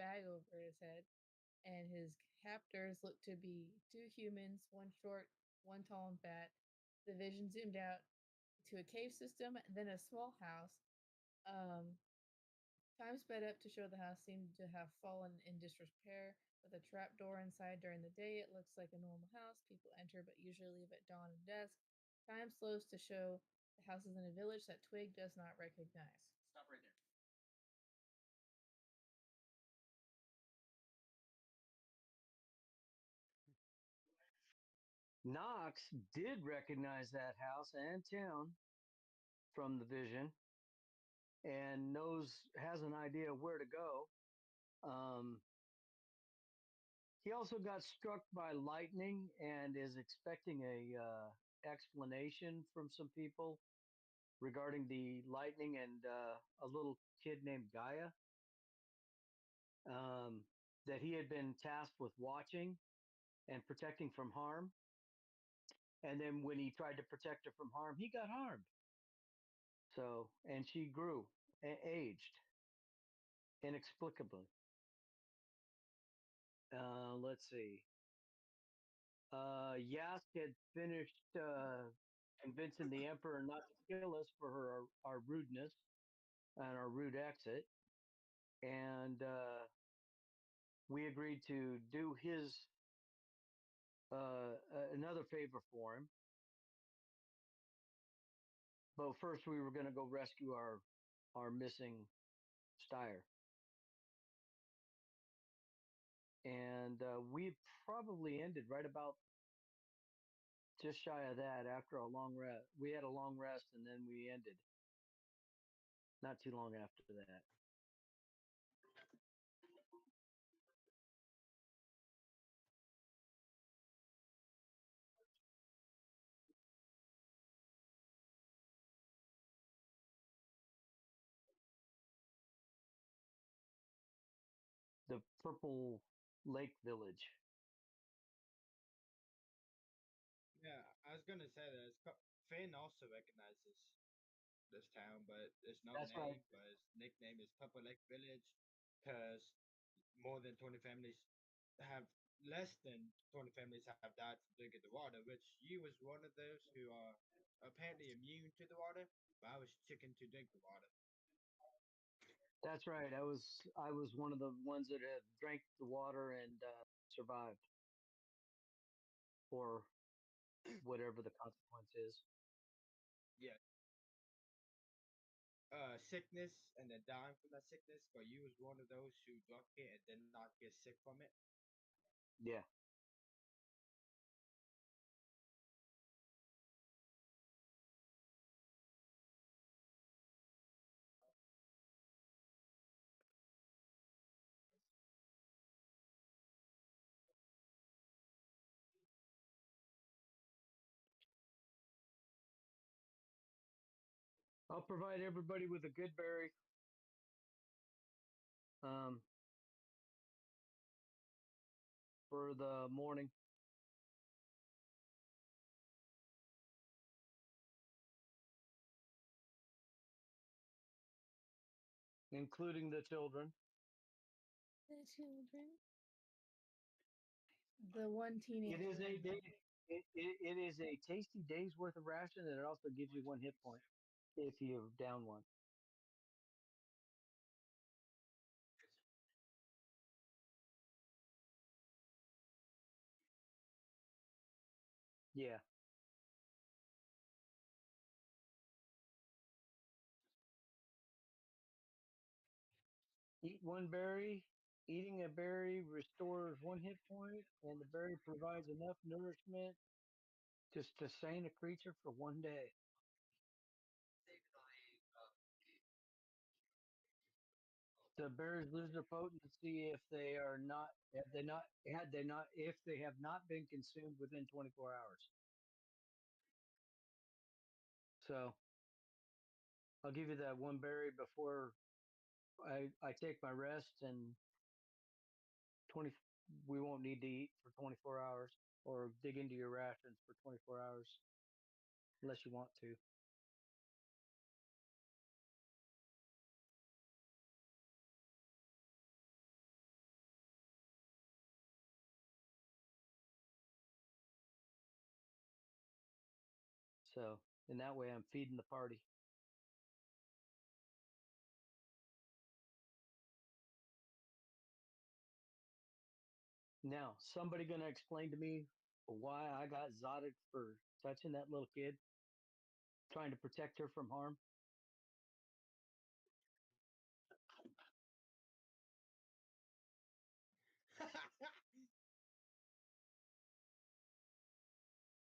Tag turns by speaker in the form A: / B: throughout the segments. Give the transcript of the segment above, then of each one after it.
A: bag over his head, and his captors looked to be two humans, one short, one tall and fat. The vision zoomed out to a cave system, then a small house. Um, Time sped up to show the house seemed to have fallen in disrepair, with a trap door inside during the day. It looks like a normal house. People enter but usually leave at dawn and dusk. Time slows to show the house is in a village that Twig does not recognize. Stop right there.
B: Knox did recognize that house and town from the vision and has an idea of where to go. Um, he also got struck by lightning and is expecting a explanation from some people regarding the lightning and a little kid named Gaia um, that he had been tasked with watching and protecting from harm. And then when he tried to protect her from harm, he got harmed. So, and she grew, aged inexplicably. Let's see. Yask had finished convincing the emperor not to kill us for our rudeness and our rude exit, and we agreed to do his another favor for him. But first, we were going to go rescue our missing Steyr, and we probably ended right about just shy of that after a long rest. We had a long rest, and then we ended not too long after that. The Purple Lake Village.
C: Yeah, I was gonna say that Finn also recognizes this town, but there's no
B: That's right.
C: name. But his nickname is Purple Lake Village, because more than 20 families have less than 20 families have died from drinking the water. Which you was one of those who are apparently immune to the water, but I was chicken to drink the water.
B: That's right. I was one of the ones that had drank the water and survived, or whatever the consequence is.
C: Yeah, sickness and then dying from that sickness, but you was one of those who drank it and did not get sick from it.
B: Yeah. I'll provide everybody with a good berry um, for the morning, including the children.
A: The children. The one
B: It is
A: teenager
B: a
A: in
B: day.
A: them.
B: It is a tasty day's worth of ration, and it also gives you 1 hit point if you're down one. Yeah. Eat one berry. Eating a berry restores 1 hit point, and the berry provides enough nourishment to sustain a creature for 1 day. The berries lose their potency if they are not if they have not been consumed within 24 hours. So I'll give you that one berry before I take my rest, and 20 we won't need to eat for 24 hours or dig into your rations for 24 hours unless you want to. So in that way, I'm feeding the party. Now, somebody gonna explain to me why I got zotted for touching that little kid, trying to protect her from harm?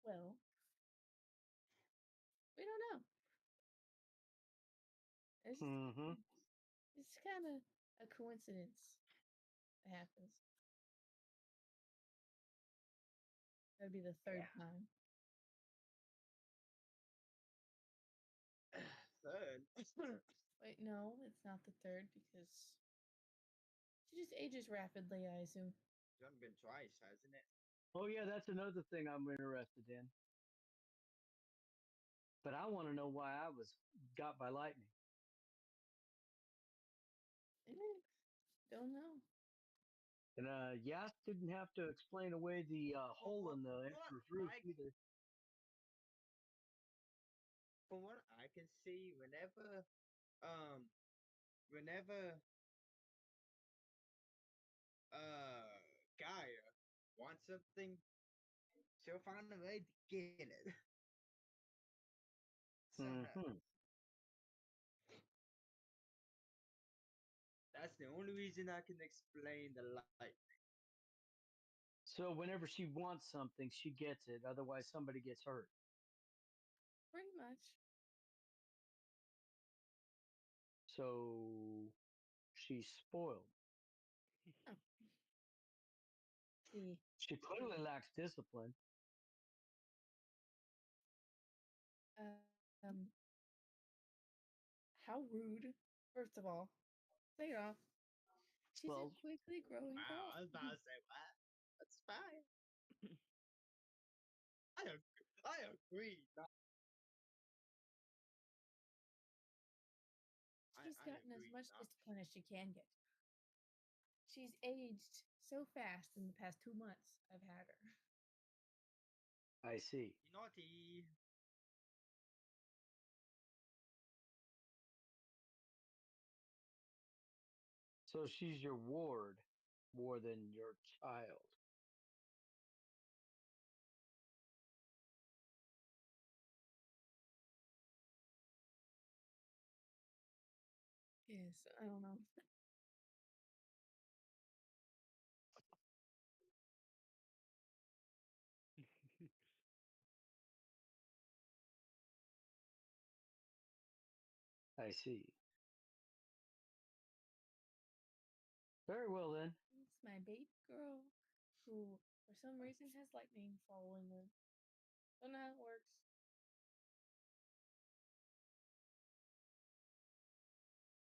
A: Well, we don't know. It's just,
B: Mm-hmm.
A: it's kind of a coincidence that happens. That'd be the third
B: Yeah.
A: time.
C: Third.
A: Wait, no, it's not the third because she just ages rapidly, I assume.
C: It's only been twice, hasn't it?
B: Oh yeah, that's another thing I'm interested in. But I want to know why I was got by lightning.
A: Eh, don't know.
B: And Yas didn't have to explain away the hole in the
C: From what
B: emperor's roof
C: I
B: either.
C: from what I can see, um whenever Gaia wants something, she'll find a way to get it somehow.
B: Hmm.
C: That's the only reason I can explain the light.
B: So whenever she wants something, she gets it. Otherwise, somebody gets hurt.
A: Pretty much.
B: So she's spoiled.
A: Oh, see,
B: She clearly lacks discipline.
A: um, how rude. First of all, take it off. She's a
B: Well,
A: quickly growing
C: Wow,
A: girl.
C: I was about to say what? That's fine. I agree. No,
A: She's
C: I
A: gotten as
C: agree.
A: much
C: Not
A: discipline as she can get. She's aged so fast in the past 2 months I've had her.
B: I see.
C: naughty.
B: So she's your ward more than your child.
A: Yes, I don't know.
B: I see. Very well then.
A: It's my baby girl who, for some reason, has lightning following her. Don't know how it works.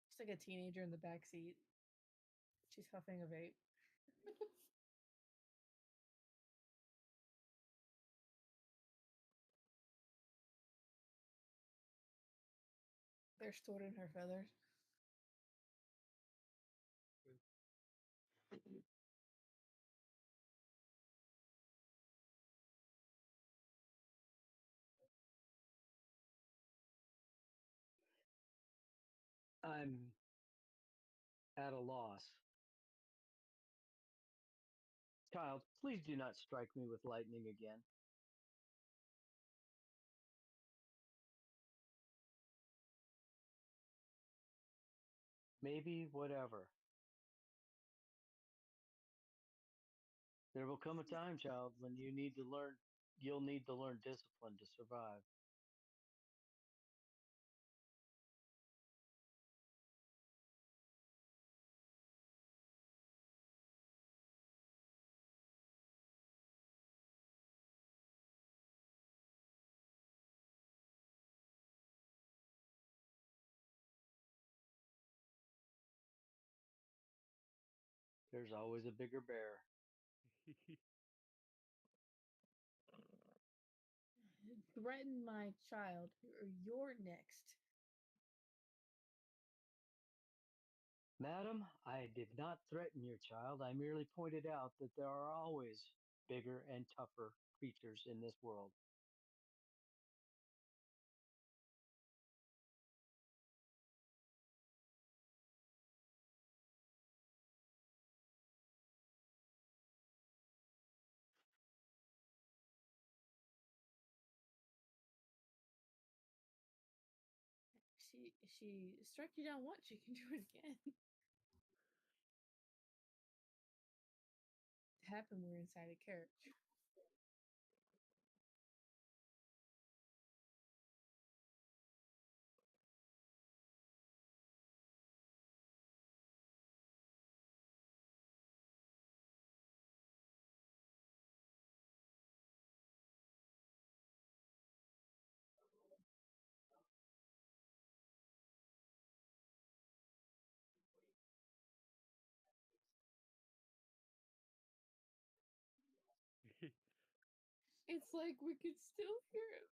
A: She's like a teenager in the back seat. She's huffing a vape. They're stored in her feathers.
B: I'm at a loss. Child, please do not strike me with lightning again. Maybe whatever. There will come a time, child, when you'll need to learn discipline to survive. There's always a bigger bear.
A: Threaten my child, or you're next.
B: Madam, I did not threaten your child. I merely pointed out that there are always bigger and tougher creatures in this world.
A: she struck you down once, she can do it again. It happened. We were inside a carriage. It's like we could still hear him.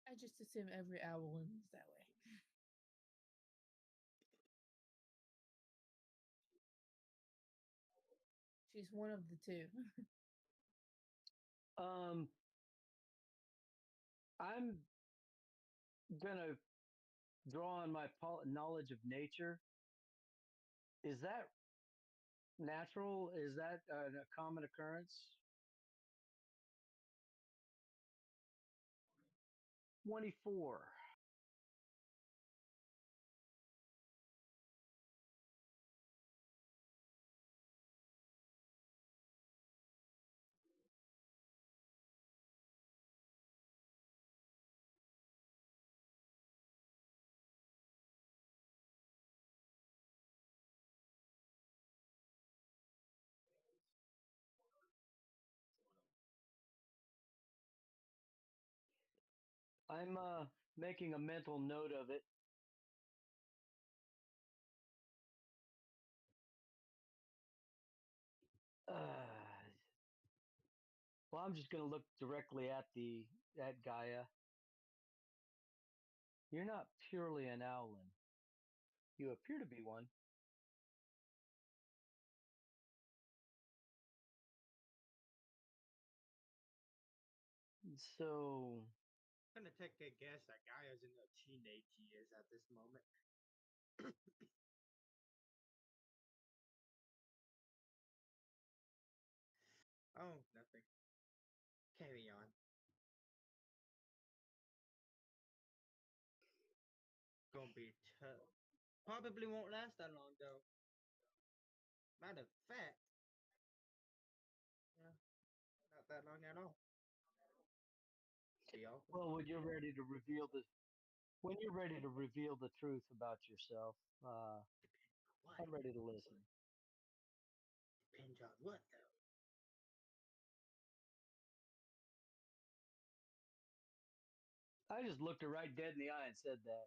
A: I just assume every owl is that way. She's one of the two.
B: Um, I'm gonna draw on my knowledge of nature. Is that natural? Is that a common occurrence? 24. I'm making a mental note of it. Uh, well, I'm just going to look directly at the at Gaia. You're not purely an owlin. You appear to be one. So,
C: I'm gonna take a guess that Gaia's in her teenage years at this moment. Oh, nothing. Carry on. Gonna be tough. Probably won't last that long though. Matter of fact, yeah, not that long at all. See y'all.
B: well, when you're ready to reveal the truth about yourself,
C: What?
B: I'm ready to listen.
C: Depends on what though?
B: I just looked her right dead in the eye and said that.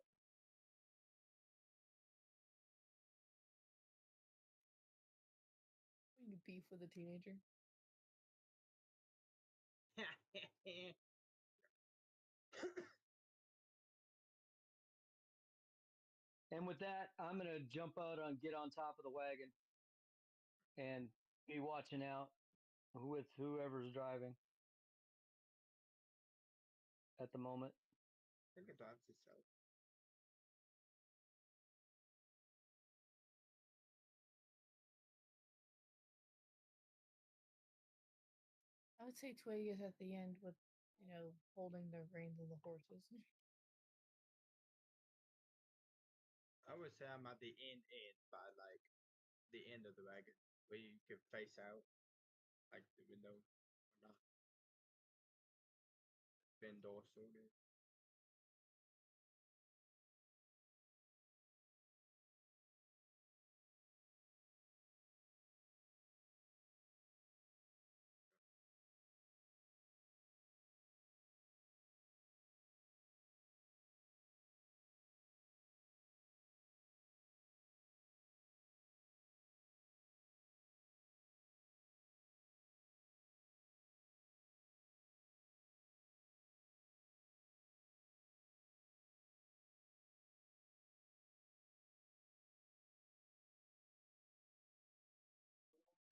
A: We need beef with a teenager.
B: And with that, I'm gonna jump out on get on top of the wagon and be watching out with whoever's driving at the moment.
C: Think it drives itself.
A: I would say Twig is at the end with, holding the reins of the horses.
C: I would say I'm at the end by like the end of the wagon where you can face out like the window or not. Bin door sort of.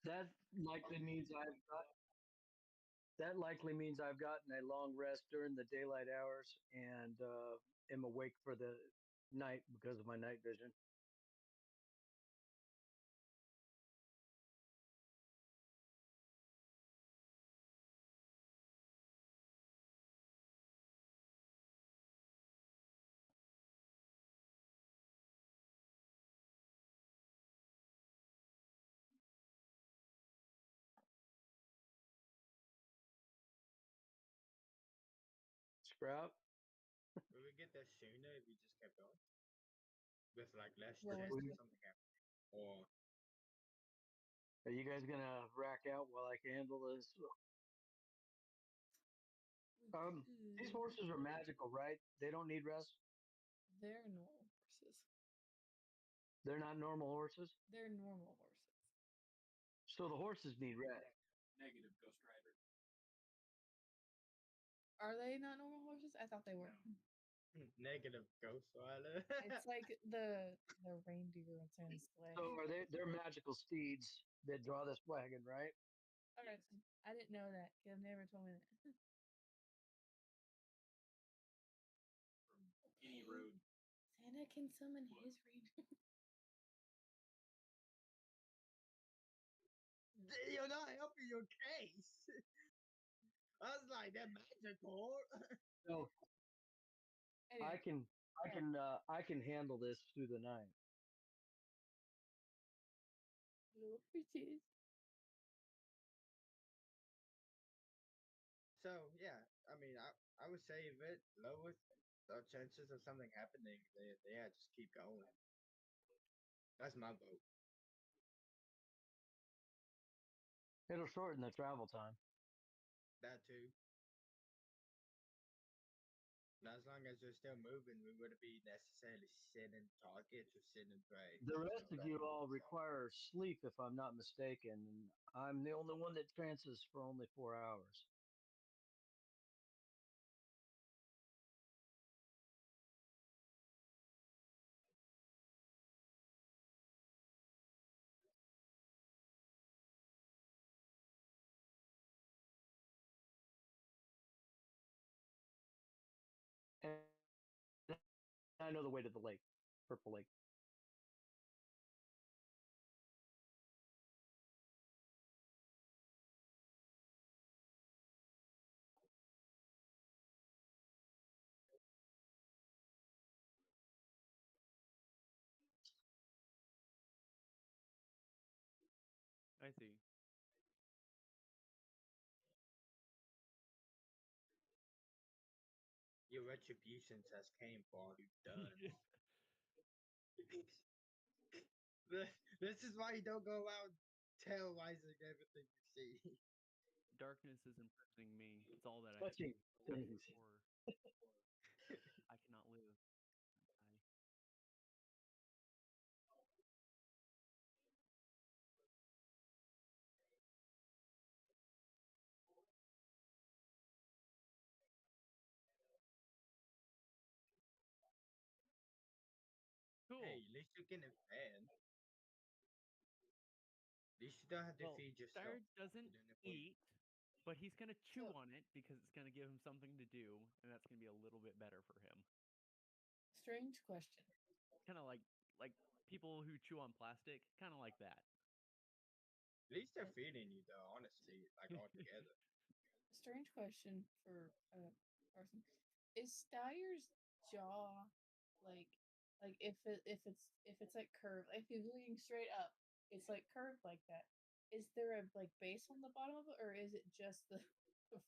B: That likely means I've got That likely means I've gotten a long rest during the daylight hours and am awake for the night because of my night vision. Sprout,
C: We would get there sooner if we just kept going with like less
A: What
C: chance
A: was
C: of
A: the
C: something happening. Or
B: are you guys gonna rack out while I can handle this? These
A: we
B: horses are magical, right? They don't need rest.
A: They're normal horses.
B: They're not normal horses.
A: They're normal horses.
B: So the horses need rest.
D: Negative, Ghost Rider.
A: Are they not normal horses? I thought they were.
C: negative Ghost Rider.
A: It's like the reindeer in Santa's sleigh.
B: So are they? They're magical steeds that draw this wagon, right?
A: All right, I didn't know that. You never told me that.
D: From any road.
A: Santa can summon his reindeer.
C: You're not helping your case. I was like, they're magical.
B: So I
A: Anyway,
B: can, I can handle this through the night.
A: little horses.
C: So yeah, I mean, I would say if it lowers the chances of something happening, then yeah, just keep going. That's my vote.
B: It'll shorten the travel time.
C: That too. Now, as long as you're still moving, we wouldn't be necessarily sitting targets or sitting prey.
B: The
C: You
B: rest
C: know
B: of
C: that.
B: you all
C: So
B: require sleep, if I'm not mistaken, and I'm the only one that trances for only 4 hours. And I know the way to the lake, Purple Lake.
E: I see.
C: your retribution has came for all you've done. This is why you don't go out terrorizing everything you see.
E: Darkness is imprisoning me. It's all that I can
B: Touching
E: do,
B: things.
E: or I cannot live. I
C: Hey,
E: Cool.
C: at least you're getting fed. At least you don't have to
E: Well,
C: feed yourself.
E: Styrd doesn't
C: We're doing it for you.
E: eat, but he's gonna chew
A: So,
E: on it because it's gonna give him something to do, and that's gonna be a little bit better for him.
A: strange question.
E: Kind of like people who chew on plastic, kind of like that.
C: At least they're
A: Uh,
C: feeding you, though. Honestly, like all together.
A: Strange question for Carson. Is Steyer's jaw like if it's like curved, like if he's looking straight up, it's like curved like that. Is there a like base on the bottom of it, or is it just the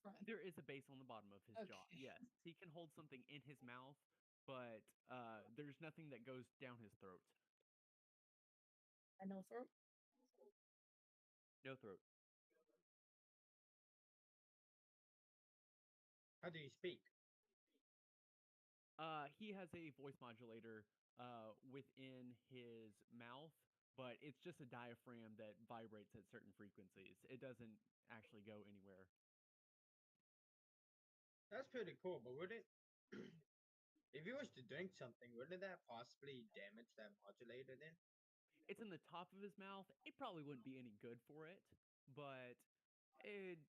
A: front?
E: There is a base on the bottom of his jaw.
A: Okay.
E: Yes, he can hold something in his mouth, but there's nothing that goes down his throat.
A: I know throat.
E: No throat.
C: How do you speak?
E: He has a voice modulator within his mouth, but it's just a diaphragm that vibrates at certain frequencies. It doesn't actually go anywhere.
C: That's pretty cool, but would it? If you was to drink something, wouldn't that possibly damage that modulator then?
E: It's in the top of his mouth. It probably wouldn't be any good for it, but it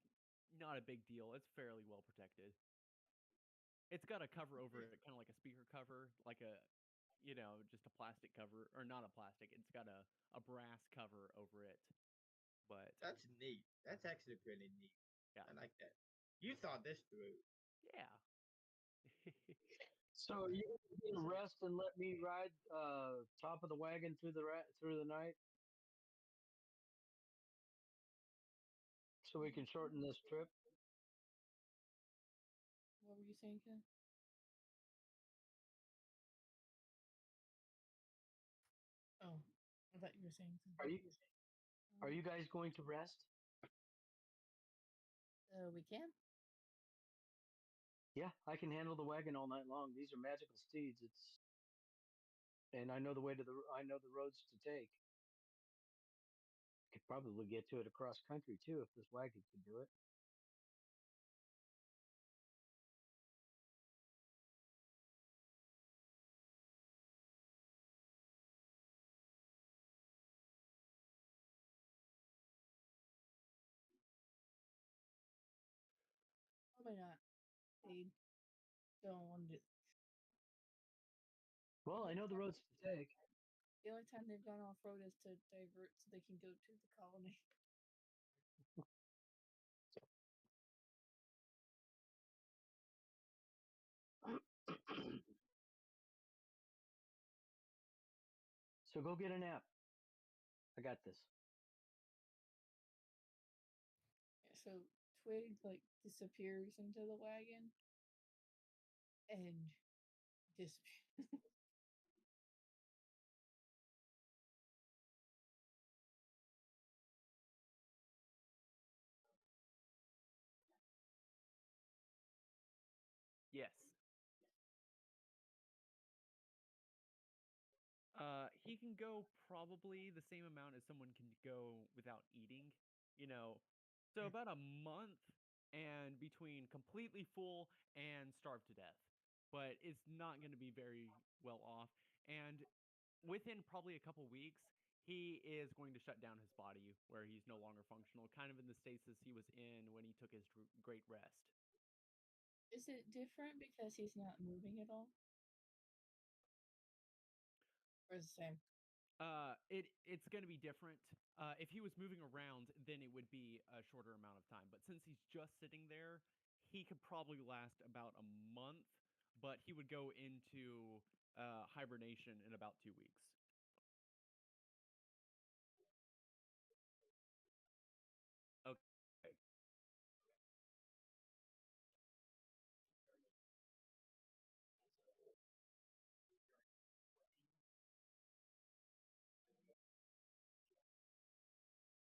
E: not a big deal. It's fairly well protected. It's got a cover over
C: Yeah,
E: it, kind of like a speaker cover, like a, just a plastic cover, or not a plastic. It's got a brass cover over it. But
C: that's neat. That's actually pretty neat.
E: yeah,
C: I like that. You thought this through.
E: yeah.
B: So you can rest and let me ride top of the wagon through through the night, so we can shorten this trip.
A: What were you saying, Ken? Oh, I thought you were saying
B: Are
A: something.
B: you are you guys going to rest?
A: We can.
B: Yeah, I can handle the wagon all night long. These are magical steeds. And I know I know the roads to take. Could probably get to it across country too if this wagon could do it.
A: Probably not. They don't want to. The
B: Well, I
A: only
B: know the
A: time,
B: roads to take.
A: the only time they've gone off road is to divert so they can go to the colony.
B: So go get a nap. I got this.
A: So Twig like disappears into the wagon and disappears.
E: Yes. He can go probably the same amount as someone can go without eating, you know. So about a month and between completely full and starved to death. But it's not going to be very well off. And within probably a couple weeks, he is going to shut down his body where he's no longer functional, kind of in the stasis he was in when he took his great rest.
A: Is it different because he's not moving at all? Or is it the same?
E: It's going to be different. If he was moving around, then it would be a shorter amount of time. But since he's just sitting there, he could probably last about a month. But he would go into hibernation in about 2 weeks. Okay.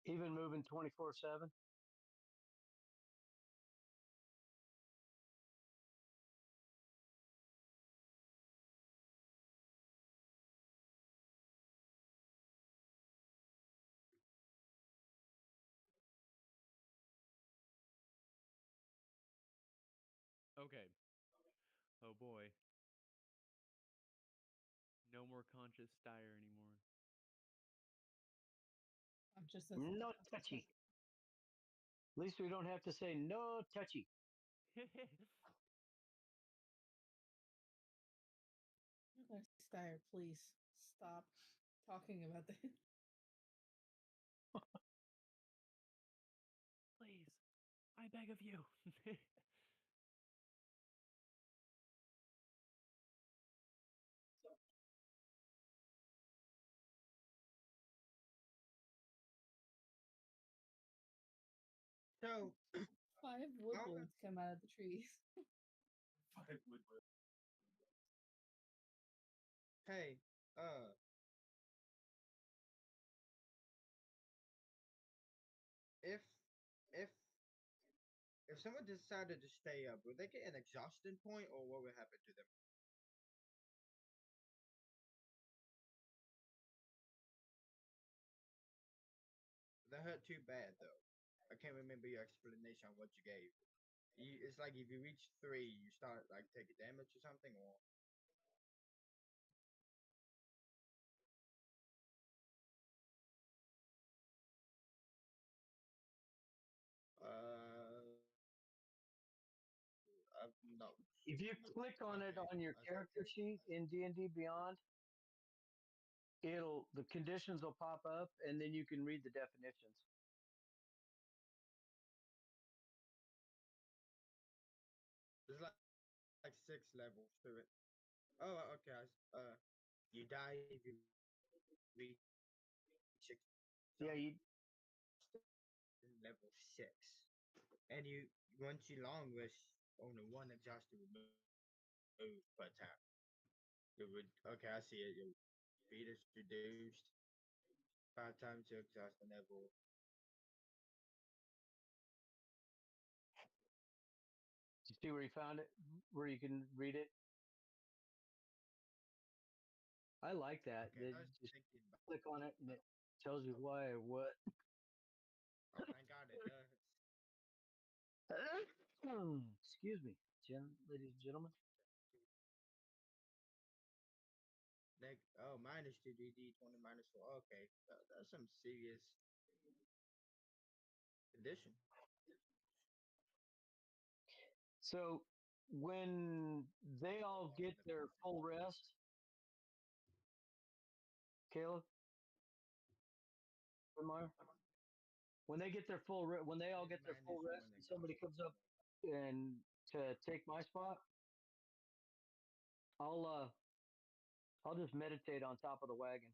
B: Even moving 24/7.
E: Okay. Oh boy. No more conscious Stire anymore.
A: I'm just as
B: No touchy. At least we don't have to say no touchy.
A: Steyr, please stop talking about this.
E: Please, I beg of you.
C: So,
A: 5
C: how,
A: woodwolves come out of the trees.
D: 5 wood.
C: hey, if if if someone decided to stay up, would they get an exhaustion point, or what would happen to them? That hurt too bad though. I can't remember your explanation on what you gave. It's like if you reach 3, you start like taking damage or something, or No.
B: If you click on it
C: Okay.
B: on your character sheet in D&D Beyond, it'll the conditions will pop up, and then you can read the definitions.
C: There's like 6 levels to it. Oh, okay. You die if you reach exhausted
B: Yeah, you,
C: level 6, and once you long rest, only one exhausted remove per attack. It would okay. I see it. Your speed is reduced 5 times your exhaustion level.
B: you see where you found it, where you can read it. I like that.
C: Okay,
B: That
C: I
B: you
C: was
B: just
C: thinking about.
B: click on it and it tells you why or what.
C: Oh, thank God it does.
B: Excuse me, ladies and gentlemen.
C: Oh, minus 2 DD 20 minus 4. Okay, that's some serious condition.
B: So when they all get their full rest, Caleb, Lamar, when they all
C: It's
B: get their full
C: minus
B: rest,
C: one
B: and somebody
C: exhaustion
B: comes up
C: level.
B: and to take my spot, I'll uh I'll just meditate on top of the wagon.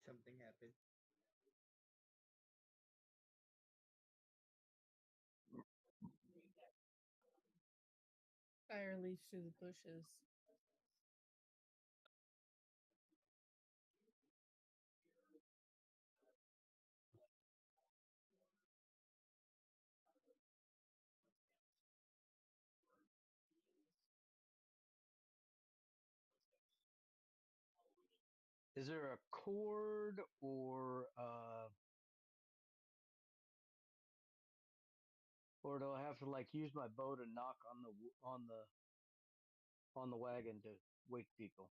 C: Something happened.
A: Fire leaps through the bushes.
B: Is there a cord or do I have to like use my bow to knock on the wagon to wake people?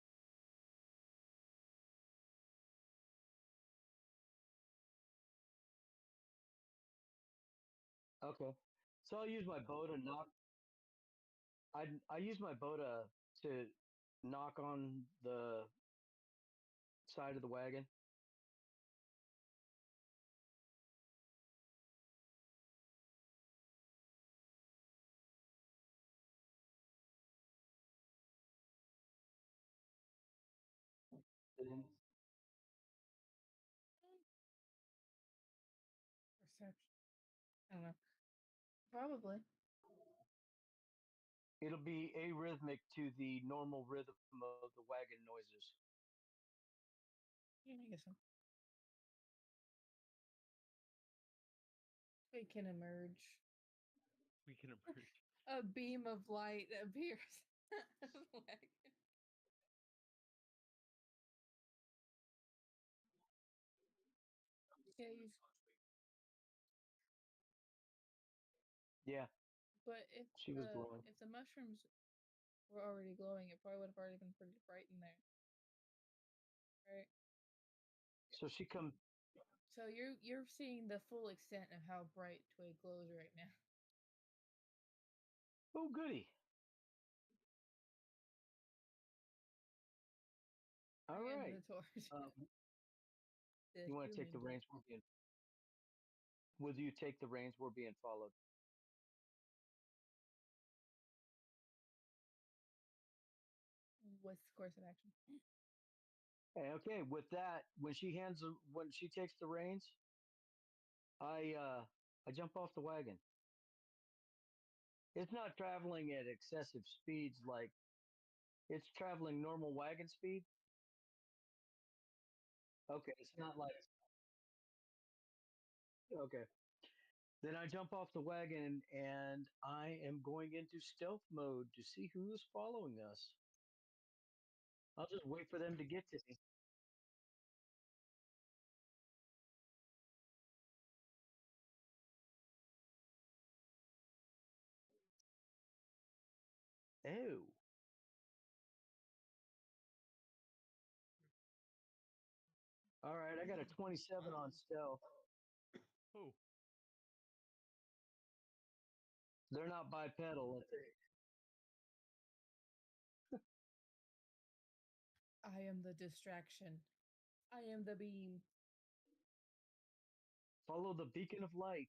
B: Okay. So I'll use my bow to knock. I use my bow to knock on the side of the wagon. And
A: Perception. I don't know. Probably.
B: it'll be arrhythmic to the normal rhythm of the wagon noises.
A: Yeah, I guess so. We can emerge.
E: We can emerge.
A: A beam of light appears. Like, yeah,
B: Yeah,
A: but
B: she was glowing.
A: if the mushrooms were already glowing, it probably would have already been pretty bright in there, right?
B: So she come.
A: So you're seeing the full extent of how bright Twig glows right now.
B: Oh, goody. All
A: Bring in
B: right.
A: the torch.
B: Um,
A: The
B: you want to take the
A: human
B: reins? We're being. Will you take the reins? We're being followed.
A: what's the course of action?
B: Okay. With that, when she takes the reins, I jump off the wagon. It's not traveling at excessive speeds like it's traveling normal wagon speed. Okay, it's not like okay. Then I jump off the wagon and I am going into stealth mode to see who's following us. I'll just wait for them to get to me. Oh. All right, I got a 27 on stealth.
E: Oh,
B: They're not bipedal.
A: I am the distraction. I am the beam.
B: Follow the beacon of light.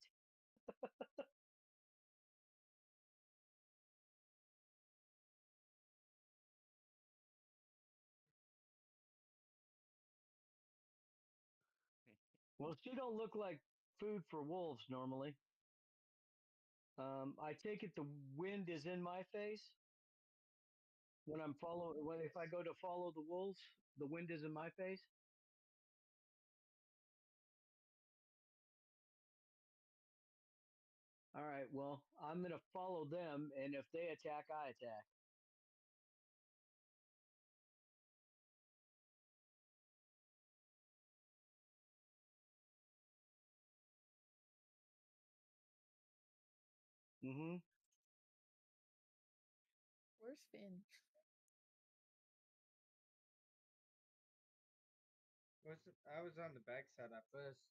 B: Well, she don't look like food for wolves normally. I take it the wind is in my face when I'm following. When if I go to follow the wolves, the wind is in my face. All right. Well, I'm gonna follow them, and if they attack, I attack. Mm-hmm.
A: Where's Finn?
C: I was on the backside at first.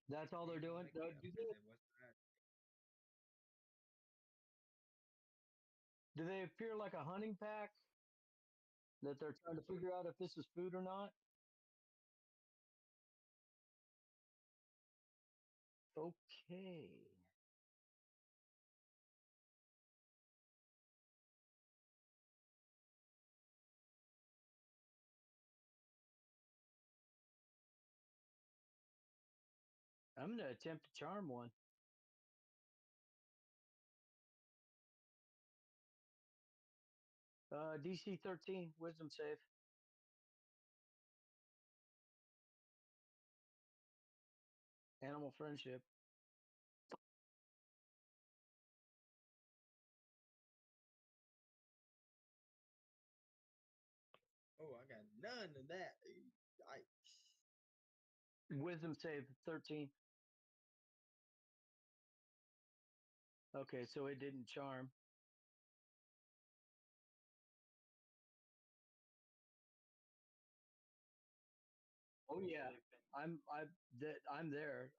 B: That's all they're
C: Even
B: doing.
C: Mickey up there, there was that.
B: Do they appear like a hunting pack that they're trying to figure out if this is food or not? Okay. I'm gonna attempt to charm one. DC 13, wisdom save. Animal friendship.
C: Oh, I got none of that. Yikes.
B: Wisdom save 13. Okay, so it didn't charm. Oh yeah, I'm there.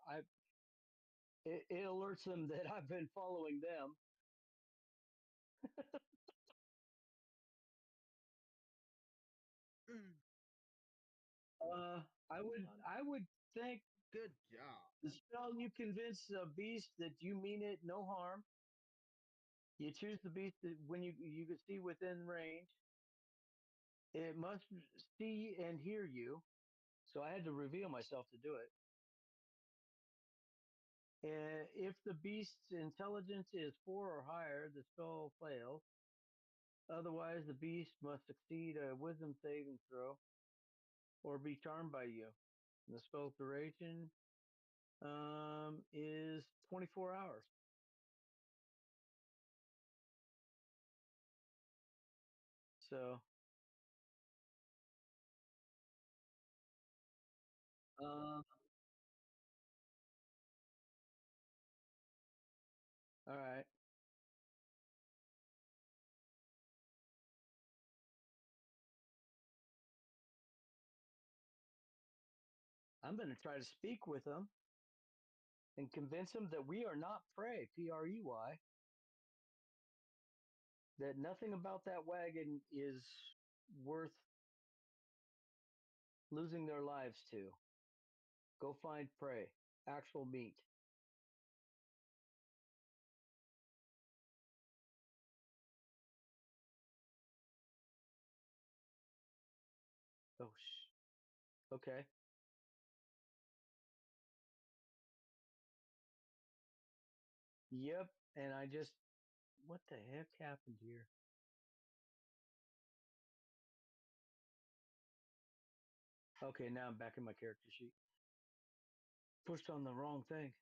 B: It alerts them that I've been following them.
C: Mm,
B: Uh, I would think
C: good job.
B: the spell you convince a beast that you mean it no harm. You choose the beast that when you can see within range. It must see and hear you. So I had to reveal myself to do it. If the beast's intelligence is 4 or higher, the spell fails. Otherwise, the beast must succeed a wisdom saving throw or be charmed by you. The spell's duration is 24 hours. So, um, all right. I'm going to try to speak with them and convince them that we are not prey, Prey, that nothing about that wagon is worth losing their lives to. Go find prey, actual meat. Oh, okay. Yep. And I just, what the heck happened here? Okay, now I'm back in my character sheet. Pushed on the wrong thing.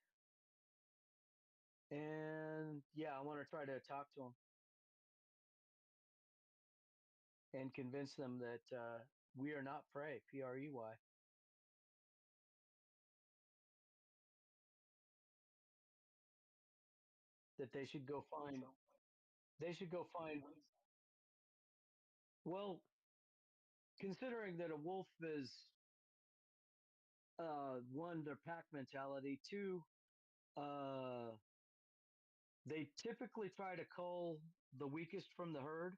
B: And yeah, I want to try to talk to them and convince them that we are not prey, Prey, that they should go find They should go find. Well, considering that a wolf is one, their pack mentality. Two, uh, they typically try to cull the weakest from the herd,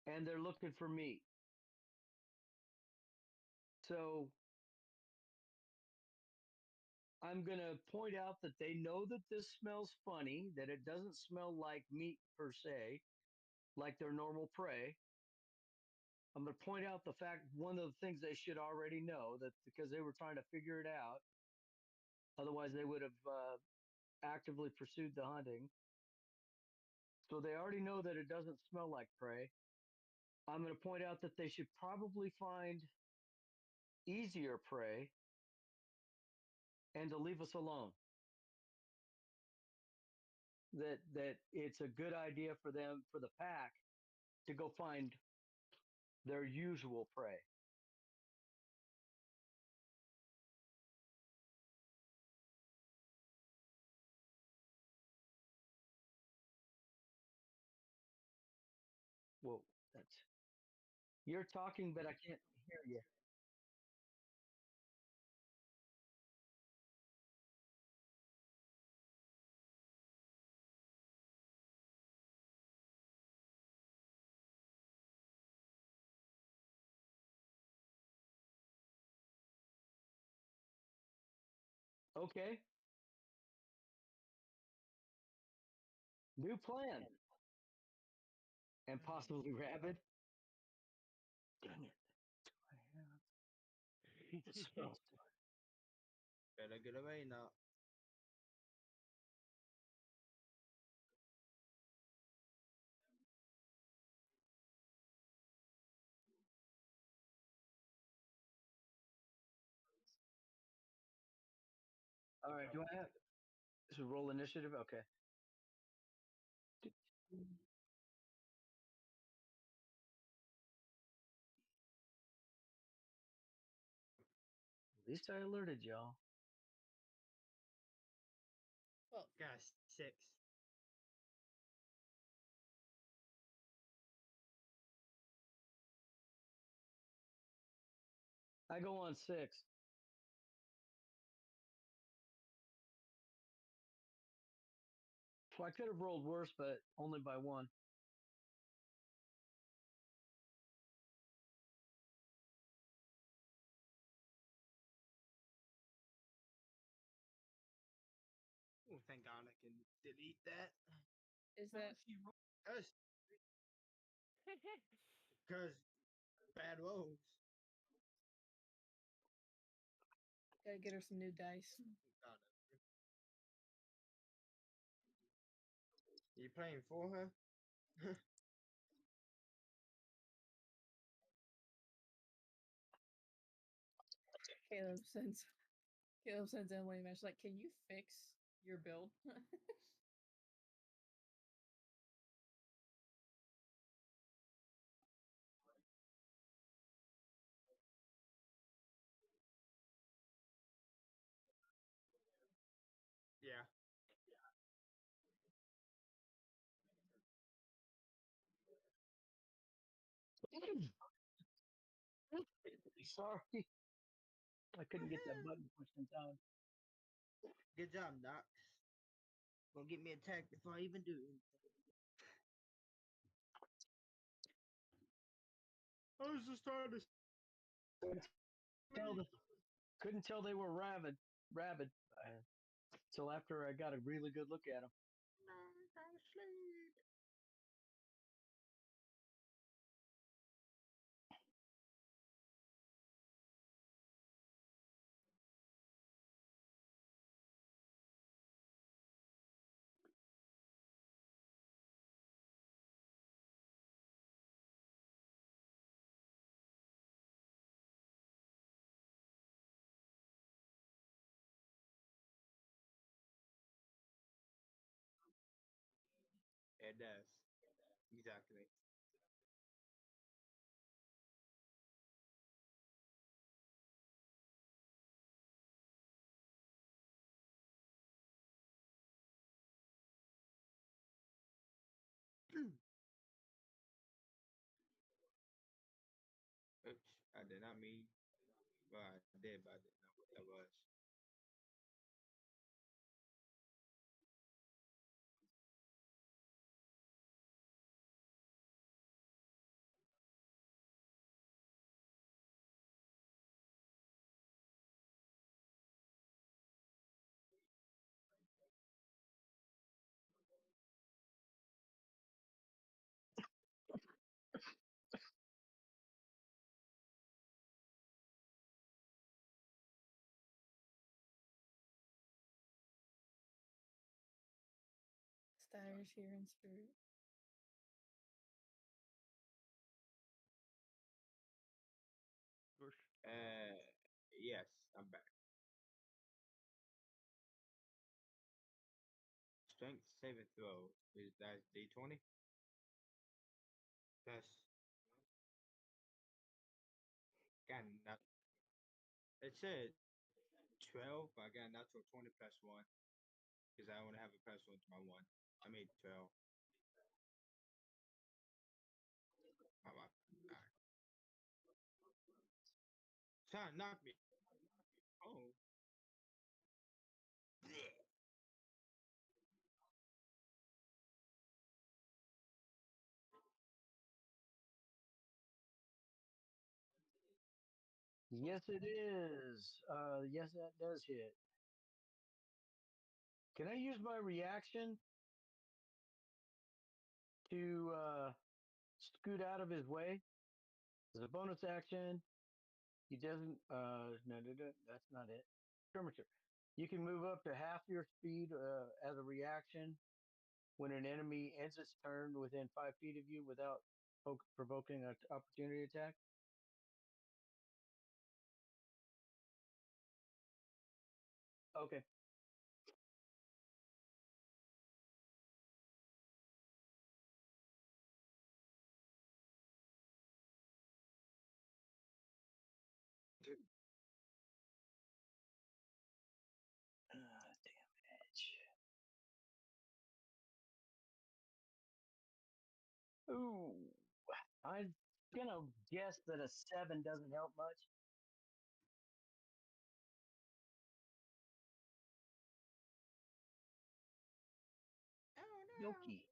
B: and they're looking for meat. So I'm gonna point out that they know that this smells funny, that it doesn't smell like meat per se, like their normal prey. I'm gonna point out the fact one of the things they should already know that because they were trying to figure it out, otherwise they would have actively pursued the hunting. So they already know that it doesn't smell like prey. I'm going to point out that they should probably find easier prey and to leave us alone. That it's a good idea for them, for the pack, to go find their usual prey. Whoa, that's you're talking, but I can't hear you. Okay, new plan, and possibly rabid. Dang it! It smells.
C: Better get away now.
B: All right, do I have? This is roll initiative. Okay. At least I alerted y'all.
A: Well,
C: Got 6.
B: I go on 6. Well, I could have rolled worse, but only by 1.
C: Oh, thank God I can delete that.
A: is that
C: Cause, cause bad rolls.
A: gotta get her some new dice?
C: God, you playing for her?
A: Caleb sends Caleb sends Emily a message like, "Can you fix your build?"
C: Yeah.
B: Sorry, I couldn't get that button pushed in time.
C: Good job, Doc. Gonna get me attacked before I even do anything. I was just trying to.
B: Tell the, couldn't tell they were rabid, until after I got a really good look at them.
C: No, go to sleep. It does. Exactly. I did not mean, well, I did, but I didn't know what that was.
A: Styers here in spirit.
E: Gorsh.
C: Yes, I'm back. Strength saving throw is that's D20. That's got not. It said 12, but I got natural 20 plus one because I only have a plus one to my one. I made 12. My wife. Alright. Trying to knock me. Oh.
B: Yes, it is. Yes, that does hit. Can I use my reaction to scoot out of his way? As a bonus action, he doesn't. No, that's not it. Skirmisher. You can move up to half your speed as a reaction when an enemy ends its turn within 5 feet of you without provoking an opportunity attack. Okay. Damage. Ooh. I'm gonna guess that a 7 doesn't help much.
C: Oh no.
B: Yoki.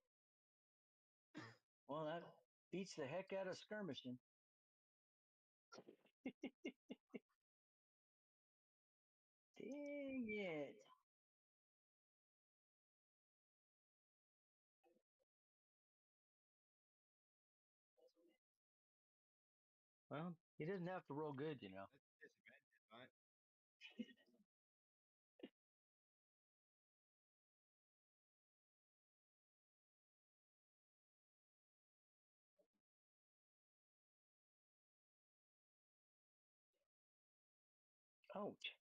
B: Well, that beats the heck out of skirmishing. Dang it. Well, he doesn't have to roll good, you know.
C: That's disadvantage, right?
B: Ouch.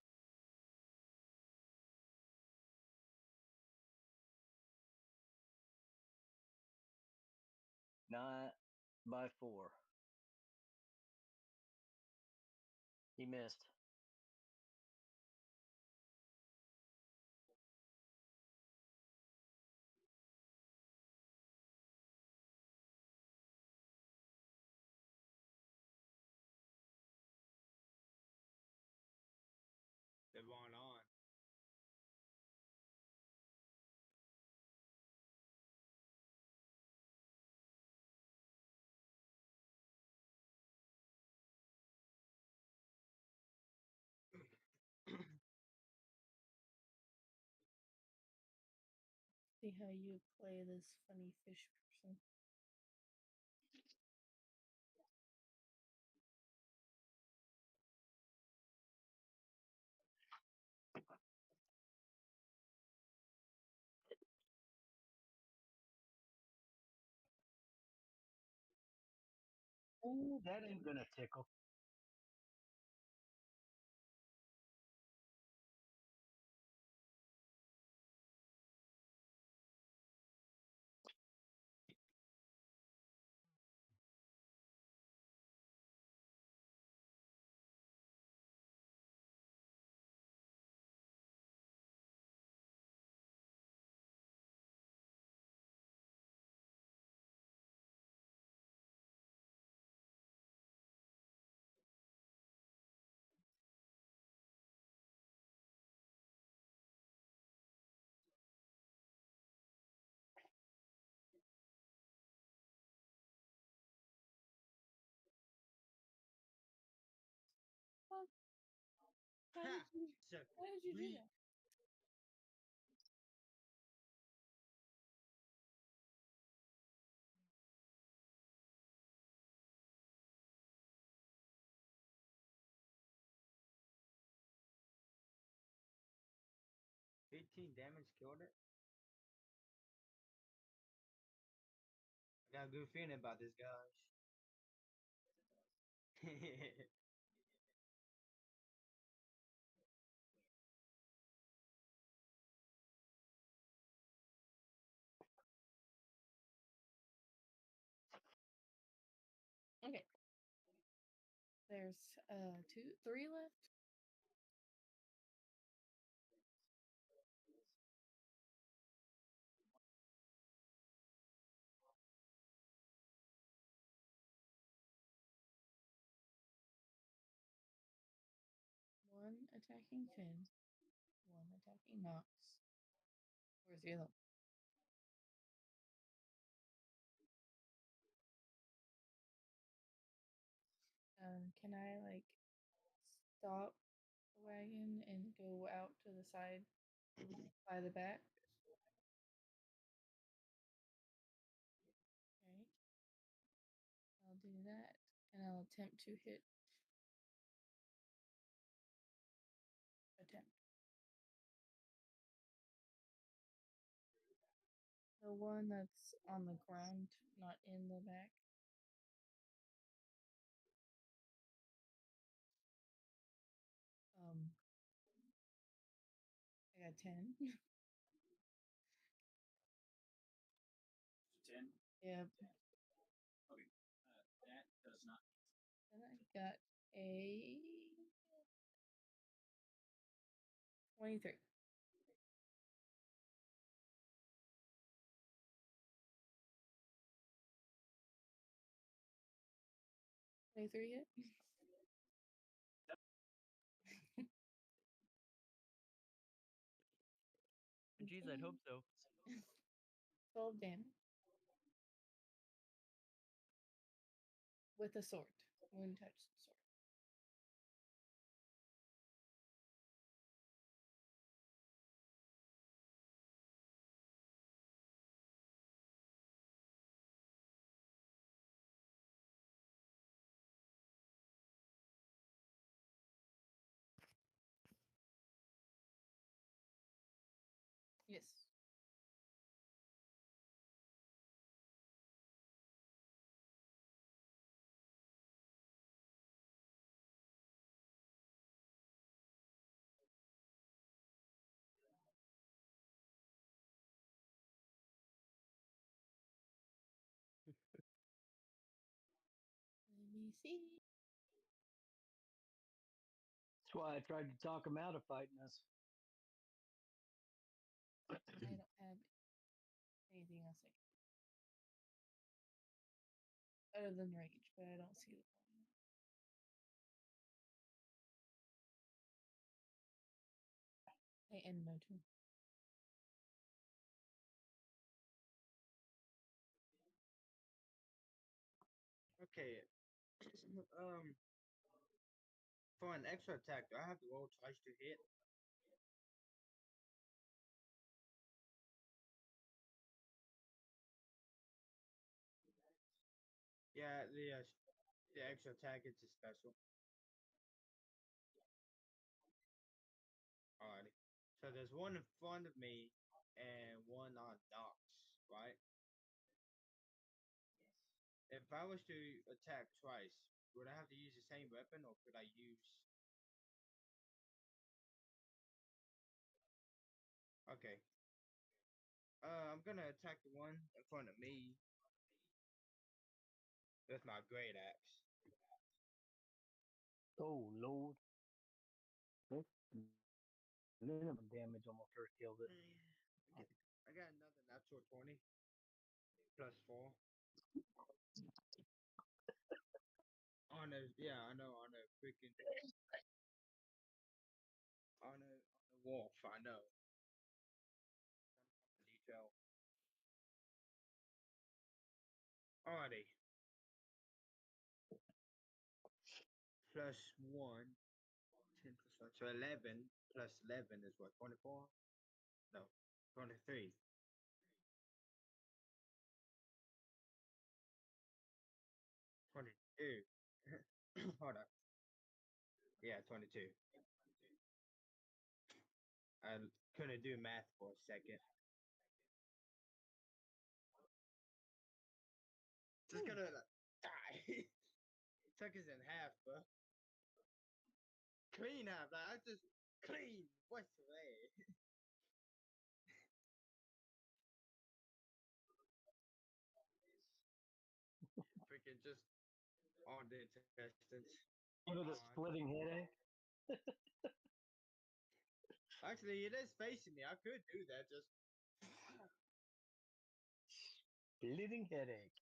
B: Not by 4. He missed.
C: They're going on.
A: See how you play this funny fish person.
B: Ooh, that ain't gonna tickle.
A: How did you?
C: So
A: How did you do
C: we
A: that?
C: 18 damage killed it. I got a good feeling about this, guys.
A: Okay. There's three left. One attacking Finn. One attacking Nox. Where's the other one? Can I like stop the wagon and go out to the side by the back? Right. I'll do that, and I'll attempt to hit. Attempt. The one that's on the ground, not in the back. I got 10.
D: 10.
A: Yep.
D: Okay. That does not.
A: Then I got a 23. Hit.
E: Jeez, I'd hope so.
A: 12 damage. With a sword. Moon touch sword. Yes. Let me see.
B: That's why I tried to talk him out of fighting us.
A: I don't have anything else other than rage, but I don't see the point. I end my turn.
C: Okay. For an extra attack, do I have to roll twice to hit? Yeah, the extra attack is a special. Alrighty. So there's one in front of me and one on Nox, right? If I was to attack twice, would I have to use the same weapon or could I use... Okay. I'm gonna attack the one in front of me with my great axe.
B: Oh Lord. Minimum damage almost first killed it.
C: I got another natural 20 plus 4. On a, yeah, I know, on a freaking, on a wolf, I know. Some detail. Alrighty. Plus 1, 10 plus So 11 plus 11 is what, 24? No, 23. 22. Hold on. Yeah, 22. I couldn't do math for a second. Just gonna die. Took us in half, bro. Clean half. Like, I just clean. What's the way? Freaking just on the intestines.
B: Give it a
C: On.
B: splitting headache.
C: Actually, it is facing me. I could do that. Just
B: Splitting headache.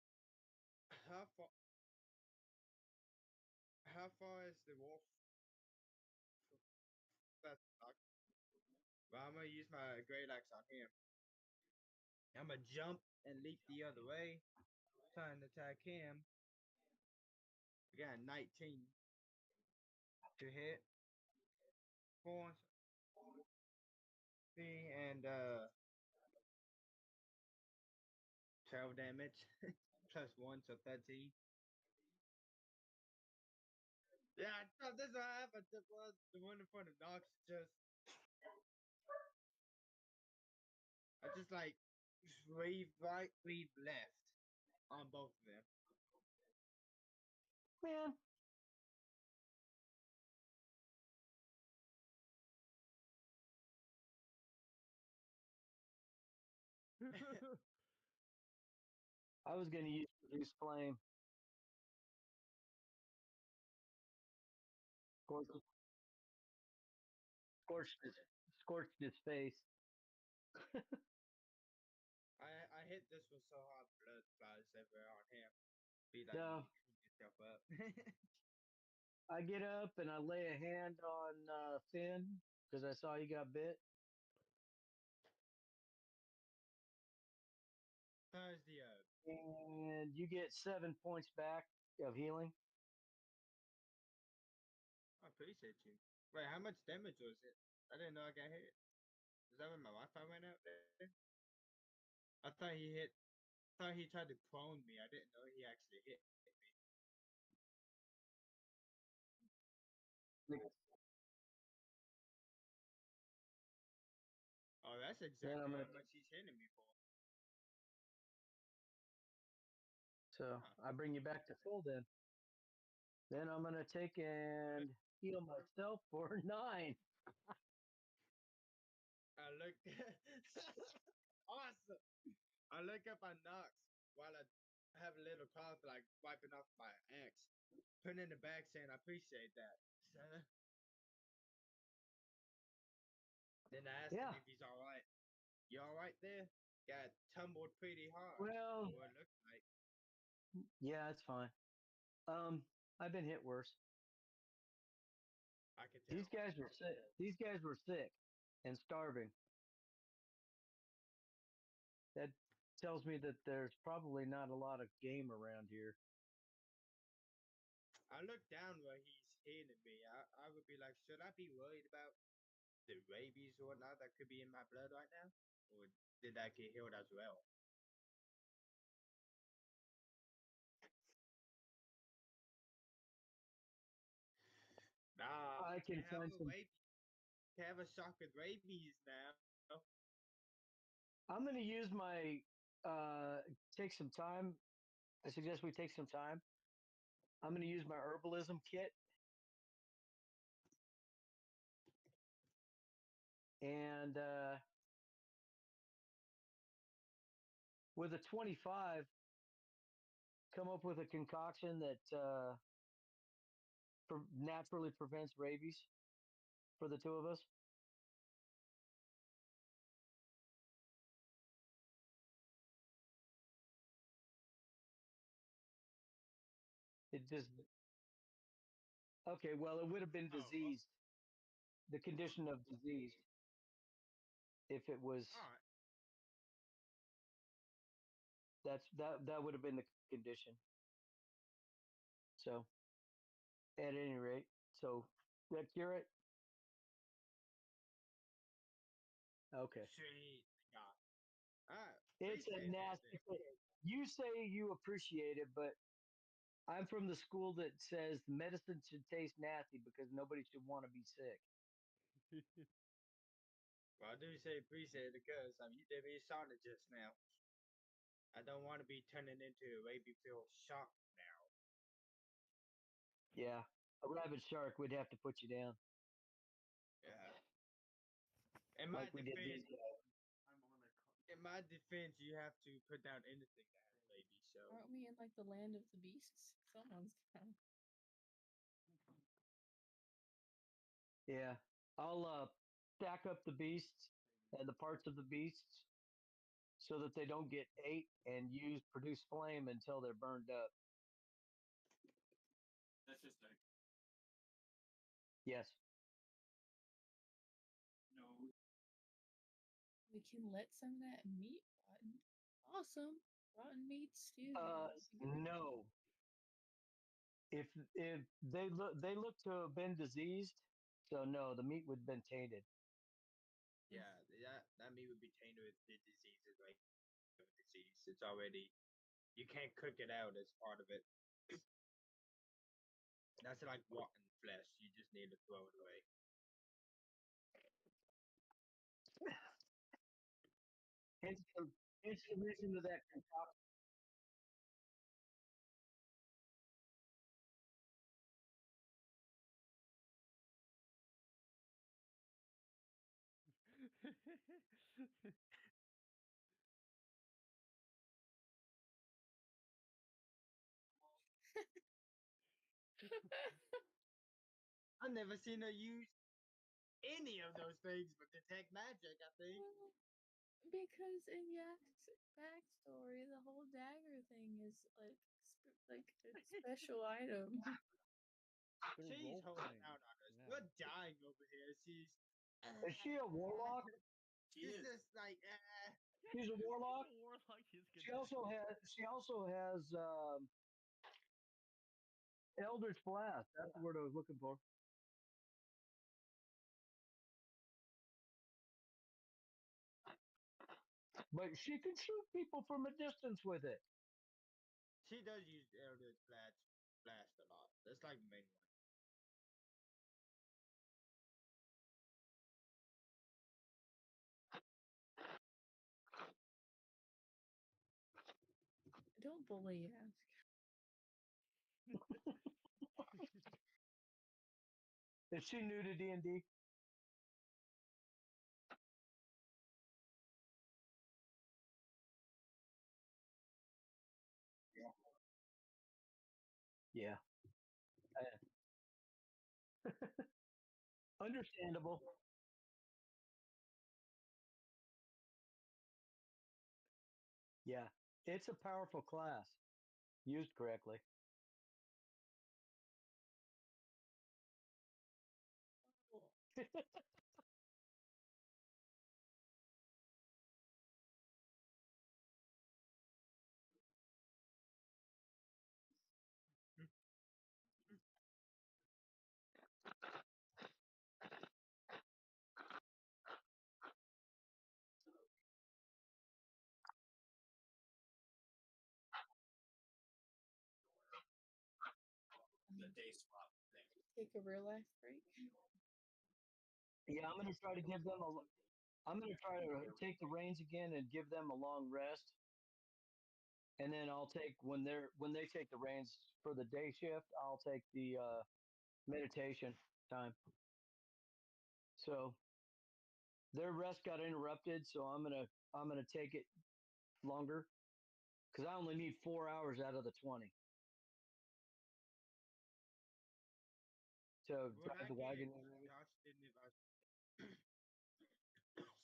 C: how far? How far is the wolf? That's not. Well, I'm gonna use my great axe on him. I'm gonna jump and leap the other way, trying to attack him. I got 19 to hit. 4, 3, and 12 damage. Plus 1, so 13. Yeah, this is what happened. The one in front of Knox just. I just like wave right, wave left on both of them.
B: Man, I was going to use reduce flame. Scorched, scorched, his, scorched his face.
C: I hit this one so hard, blood flies everywhere on him. Be like,
B: So
C: you need to clean yourself up.
B: I get up and I lay a hand on Finn because I saw he got bit.
C: How's the
B: And you get 7 points back of healing.
C: I appreciate you. Wait, how much damage was it? I didn't know I got hit. Is that when my Wi-Fi went out there? I thought he hit. Thought he tried to clone me. I didn't know he actually hit me. Oh, that's
B: Then
C: exactly
B: I'm
C: how
B: gonna.
C: much he's hitting me for.
B: So
C: Huh.
B: I bring you back to full then. Then I'm gonna take and heal myself for 9.
C: I look. Awesome. I look up on Knox while I have a little cloth like wiping off my axe, putting in the bag saying I appreciate that. Then I asked him
B: Yeah.
C: if he's all right. You all right there? Got tumbled pretty hard.
B: Well,
C: What it looked like.
B: yeah, it's fine. Um, I've been hit worse.
C: I could
B: These
C: tell.
B: guys were sick. These guys were sick and starving. That tells me that there's probably not a lot of game around here.
C: I look down where he's hitting me. I would be like, should I be worried about the rabies or whatnot that could be in my blood right now? Or did that get healed as well? Nah,
B: I can
C: can't have
B: find
C: a
B: some.
C: rabies. Can't have a shock with rabies now.
B: I'm going to use my take some time. I suggest we take some time. I'm going to use my herbalism kit and with a 25, come up with a concoction that naturally prevents rabies for the two of us. It just okay. Well, it would have been
C: Oh,
B: diseased. The condition of disease if it was
C: all right.
B: that would have been the condition. So at any rate, so that cure it. Okay.
C: Sweet. Yeah. I
B: It's a
C: appreciate
B: nasty
C: it.
B: thing. You say you appreciate it, but I'm from the school that says medicine should taste nasty because nobody should want to be sick.
C: Well, I do say appreciate it because you did me a solid just now. I don't want to be turning into a baby feel shocked now.
B: Yeah. A rabid shark would have to put you down
C: Yeah. In my
B: like we did these
C: defense,
B: guys.
C: you have to put down anything that has baby. So
A: Aren't we in like the land of the beasts? Someone's got.
B: Yeah. I'll stack up the beasts and the parts of the beasts so that they don't get ate and produce flame until they're burned up.
D: That's just a
B: Yes.
D: no.
A: We can let some of that meat rotten. Awesome. Rotten meat stew.
B: No. If they look to have been diseased, so no, the meat would have been tainted.
C: yeah, that meat would be tainted with the diseases, like disease. It's already you can't cook it out as part of it. That's like rotten flesh. You just need to throw it away.
B: Hence the, hence the reason to that concoction.
C: I've never seen her use any of those things but detect magic. I think.
A: Well, because in Yak's backstory, the whole dagger thing is like like a special item.
E: They're
C: She's
E: role
C: holding
E: playing.
C: out on us.
E: Yeah.
C: We're dying over here. She's.
B: Is she a warlock?
C: She's just like.
B: She's a warlock.
E: The warlock is good.
B: She also has Eldritch Blast. That's the word I was looking for. But she can shoot people from a distance with it.
C: She does use Eldritch Blast a lot. That's like the main one.
A: Don't bully Yak.
B: Is she new to D&D? Yeah. Understandable. Yeah. It's a powerful class used correctly.
A: Cool.
D: The day swap thing.
A: Take a real life break.
B: Yeah, I'm gonna try to give them a. I'm gonna try to take the reins again and give them a long rest, and then I'll take when they take the reins for the day shift. I'll take the meditation time. So their rest got interrupted, so I'm gonna take it longer because I only need 4 hours out of the 20 to
C: Would
B: drive
C: I
B: the
C: get
B: wagon.
C: exhausted if I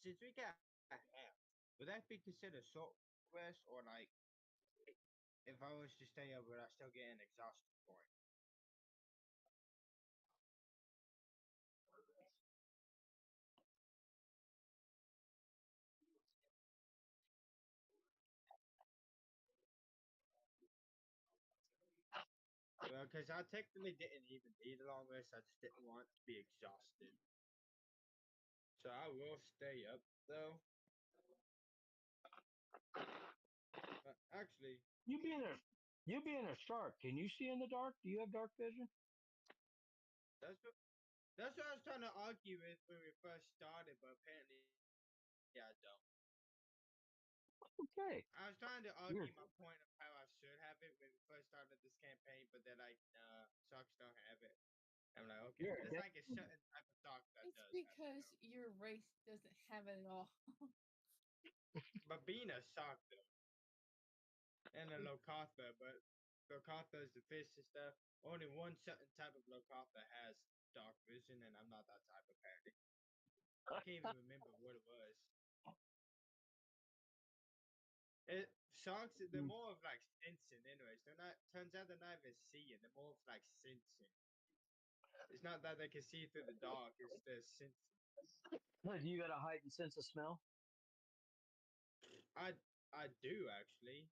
C: since we got half? Would that be considered short rest or like if I was to stay up, would I still get an exhaustion point? Well, because I technically didn't even need a long rest. I just didn't want to be exhausted. So I will stay up though. But actually,
B: You being a shark, can you see in the dark? Do you have dark vision?
C: that's what that's what I was trying to argue with when we first started, but apparently I don't.
B: Okay.
C: I was trying to argue
B: Weird.
C: my point of how I should have it when we first started this campaign, but they're like, nah, sharks don't have it. I'm like, okay,
B: You're
C: it's like a certain type of shark that
A: It's
C: does have it
A: because
C: though.
A: your race doesn't have it at all.
C: But being a shark though, and a locatha, but locatha is the fish and stuff. Only one certain type of locatha has dark vision, and I'm not that type apparently. I can't even remember what it was. Sharks, they're more of like sensing, anyways. They're not. Turns out they're not even seeing. They're more of like sensing. It's not that they can see through the dark. It's their sensing.
B: You got a heightened sense of smell?
C: I I do actually.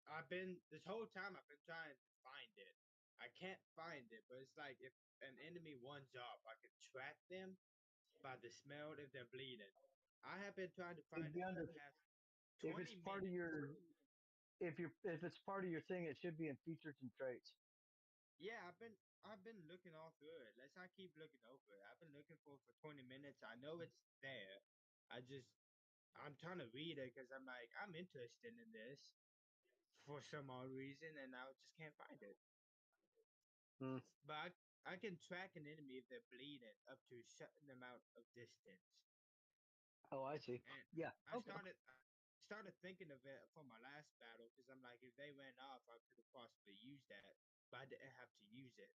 C: I've been this whole time. I've been trying to find it. I can't find it, but it's like if an enemy one's up, I can track them by the smell if they're bleeding. I have been trying to find
B: It'd
C: it
B: be
C: for
B: under
C: the past
B: if it's
C: 20
B: part of
C: minutes.
B: your if it's part of your thing, it should be in features and traits.
C: Yeah, I've been looking all through it. Let's not keep looking over it. I've been looking for it for 20 minutes. I know it's there. I'm trying to read it because I'm like I'm interested in this for some odd reason, and I just can't find it.
B: Hmm.
C: But I can track an enemy if they're bleeding up to a certain amount of distance.
B: Oh, I see.
C: And
B: Yeah.
C: I
B: Okay.
C: started thinking of it for my last battle because I'm like, if they went off, I could have possibly used that, but I didn't have to use it.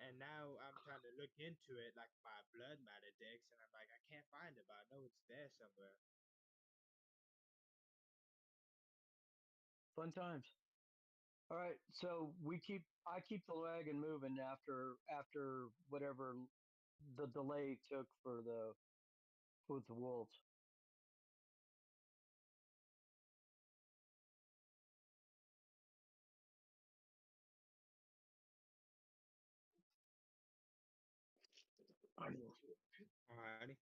C: And now I'm trying to look into it like my blood matter decks, and I'm like, I can't find it, but I know it's there somewhere.
B: Fun times. All right. So I keep the wagon moving after whatever the delay took for the with the wolves.
C: Alrighty.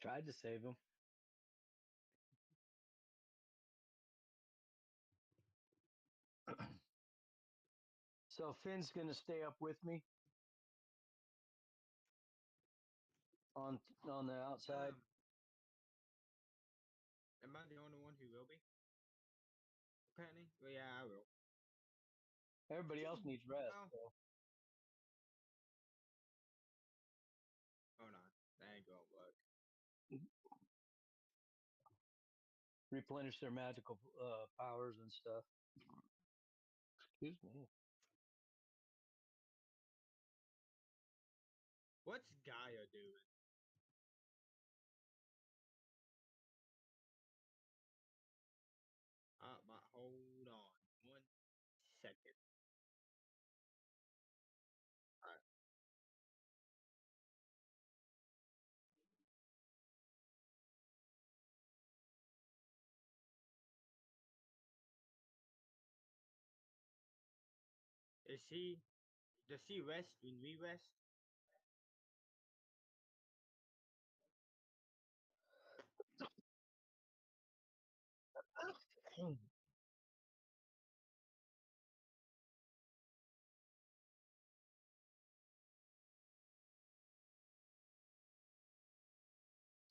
B: Tried to save him. So Finn's gonna stay up with me on the outside.
C: Am I the only one who will be? Apparently. Well, yeah, I will.
B: Everybody else needs rest.
C: No.
B: So.
C: Hold on. That ain't gonna work.
B: Replenish their magical powers and stuff. Excuse me.
C: What's Gaia doing? Hold on 1 second. Alright. Does she rest when we rest?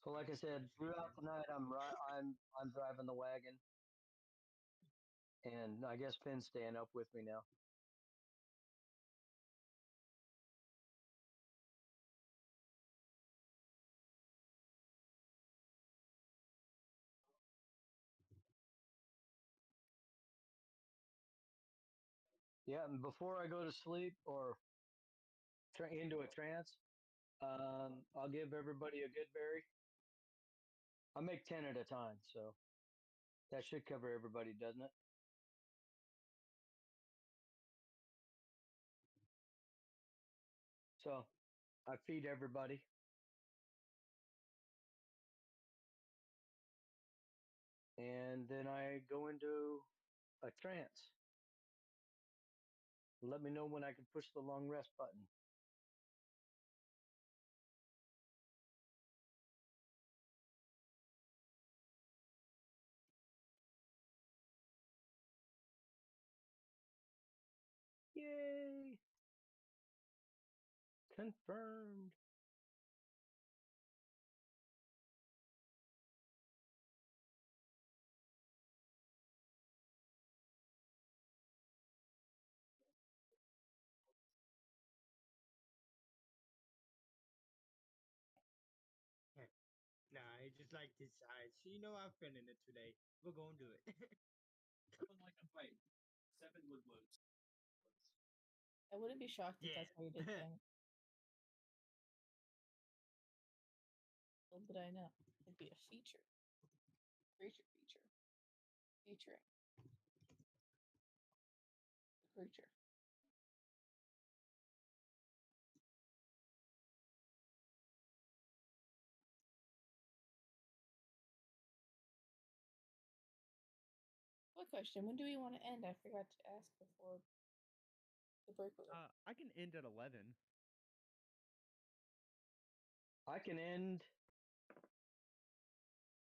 B: So, like I said, throughout the night, I'm driving the wagon, and I guess Finn's staying up with me now. Yeah, and before I go to sleep or into a trance, I'll give everybody a good berry. I make 10 at a time, so that should cover everybody, doesn't it? So I feed everybody, and then I go into a trance. Let me know when I can push the long rest button. Yay! Confirmed.
C: Nah, I just like this side. So you know I'm feeling it today. We're gonna do it.
D: Like a fight. 7 would lose.
A: I wouldn't be shocked if
C: Yeah.
A: that's how you did things. Little did I know. It'd be a feature. Creature feature. Featuring the creature. What question? When do we want to end? I forgot to ask before the break was over.
E: I can end at 11.
B: I can end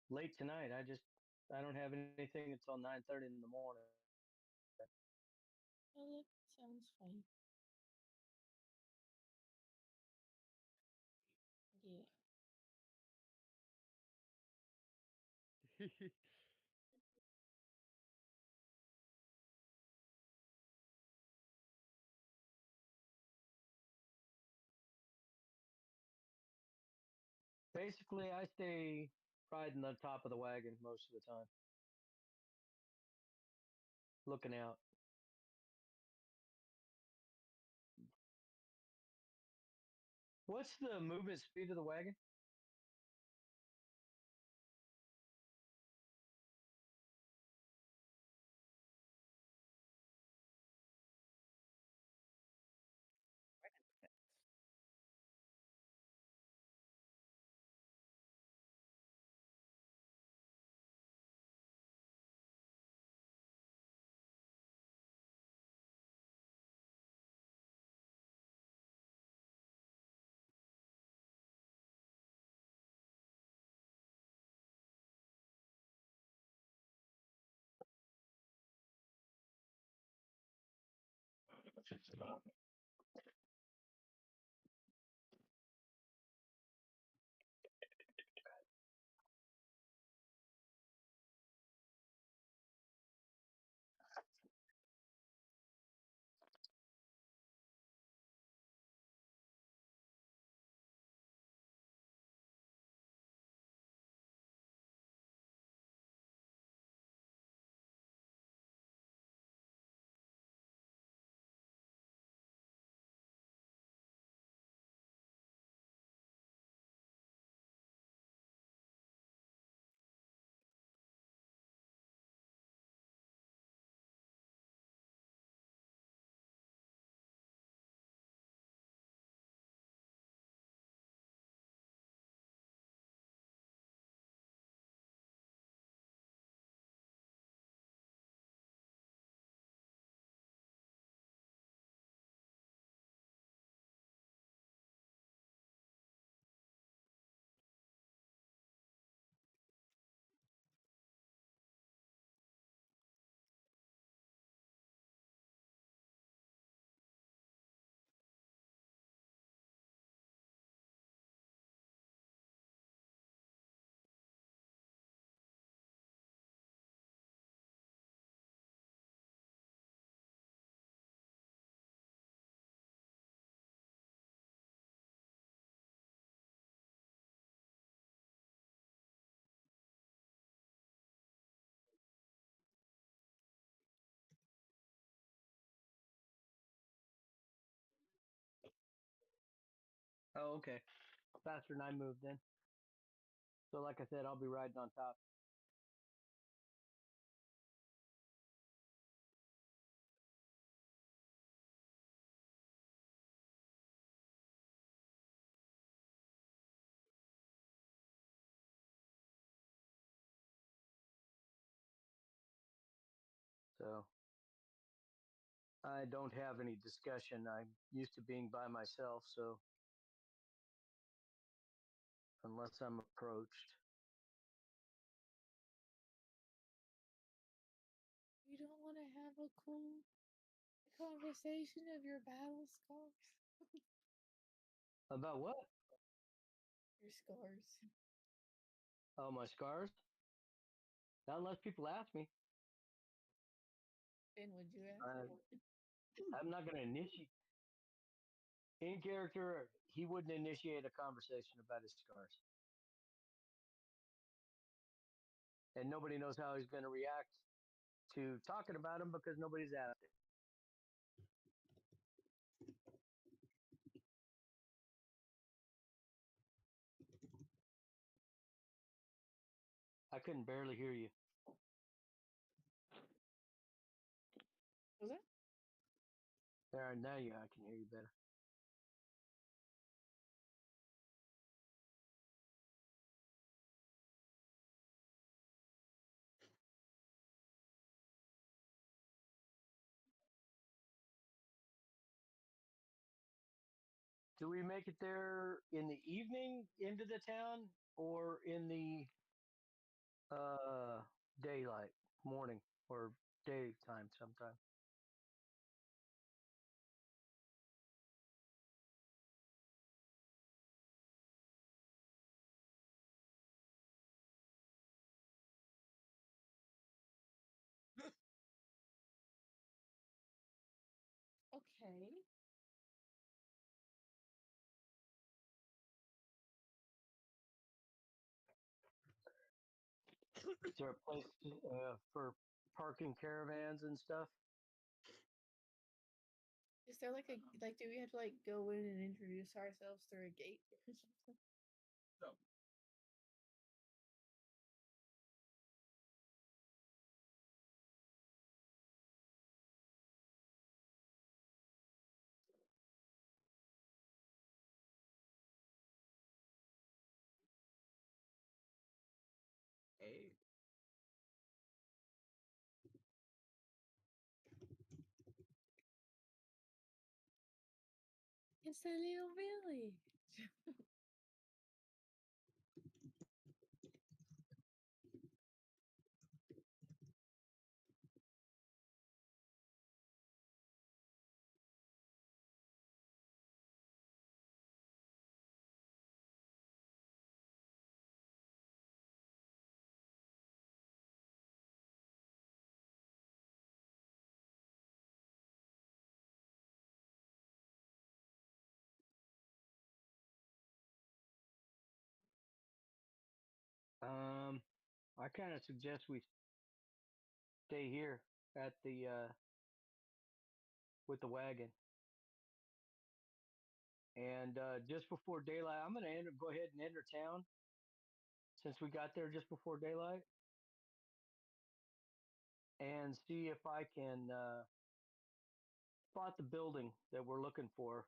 B: late tonight. I don't have anything until 9:30 in the morning.
A: Oh, that sounds fine. Yeah.
B: Basically, I stay riding the top of the wagon most of the time, looking out. What's the movement speed of the wagon? Oh, okay. Faster than I moved then. So, like I said, I'll be riding on top. So, I don't have any discussion. I'm used to being by myself, so unless I'm approached.
A: You don't want to have a cool conversation of your battle scars?
B: About what?
A: Your scars.
B: Oh, my scars? Not unless people ask me.
A: Finn, would you ask?
B: I'm not going to initiate. In character, he wouldn't initiate a conversation about his scars. And nobody knows how he's going to react to talking about them because nobody's asked it. I couldn't barely hear you.
A: Was that?
B: There, now you, I can hear you better. Do we make it there in the evening into the town or in the uh, daylight, morning, or daytime sometime?
A: Okay.
B: Is there a place for parking caravans and stuff?
A: Is there like a do we have to like go in and introduce ourselves through a gate or something?
D: So,
C: Hey,
A: It's a little village.
B: Um, I kind of suggest we stay here at the with the wagon. And just before daylight, I'm going to go ahead and enter town since we got there just before daylight and see if I can spot the building that we're looking for.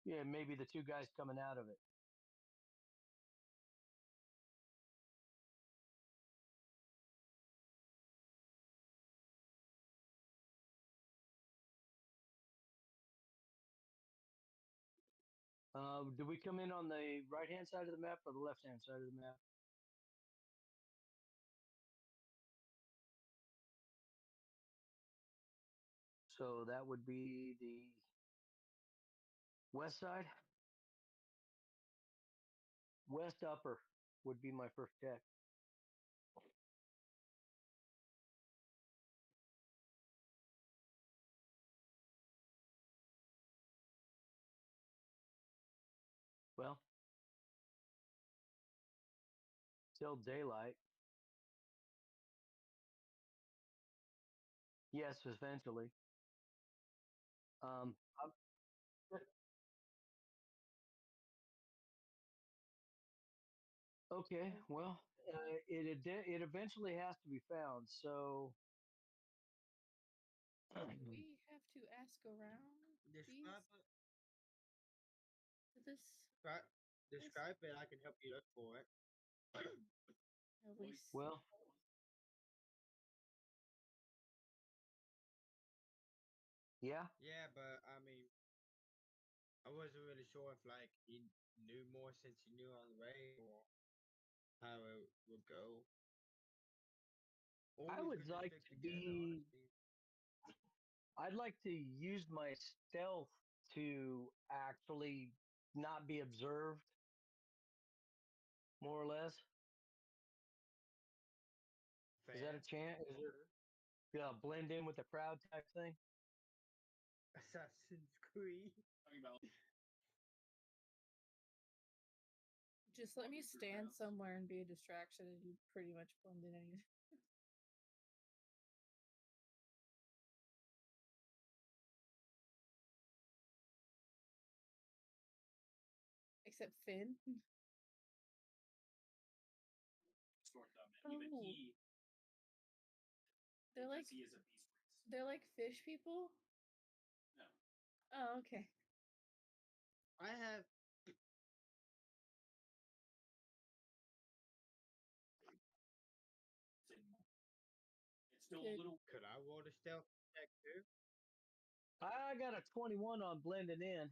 B: Yeah, maybe the two guys coming out of it. Do we come in on the right-hand side of the map or the left-hand side of the map? So that would be the west side. West upper would be my first check. Well, till daylight. Yes, eventually. Um, I'm- okay,
A: Oh,
B: well, it eventually has to be found. So
A: we have to ask around these
C: Describe it.
A: for this.
C: Describe,
A: This
C: describe it. I can help you look for it.
A: at least
B: well, yeah,
C: Yeah, but I mean, I wasn't really sure if like he knew more since he knew on the way or how it would go.
B: I
C: Always
B: would
C: good to
B: like
C: stick
B: to
C: together,
B: be.
C: honestly.
B: I'd like to use my stealth to actually not be observed, more or less. Is that a
C: Fair.
B: chance? Is it blend in with the crowd type thing?
C: Assassin's Creed.
D: Talking about
A: just let me
D: walking through
A: stand
D: crowds.
A: somewhere and be a distraction, and you pretty much blend in anyway. Except Finn.
D: Sort of, and even
A: Oh,
D: he
A: they're like
D: thinks he is a beast race.
A: they're like fish people.
D: No,
A: Oh, okay.
C: I have.
D: it's still a
A: Good.
D: little.
C: Could I roll the stealth check too?
B: I got a 21 on blending in,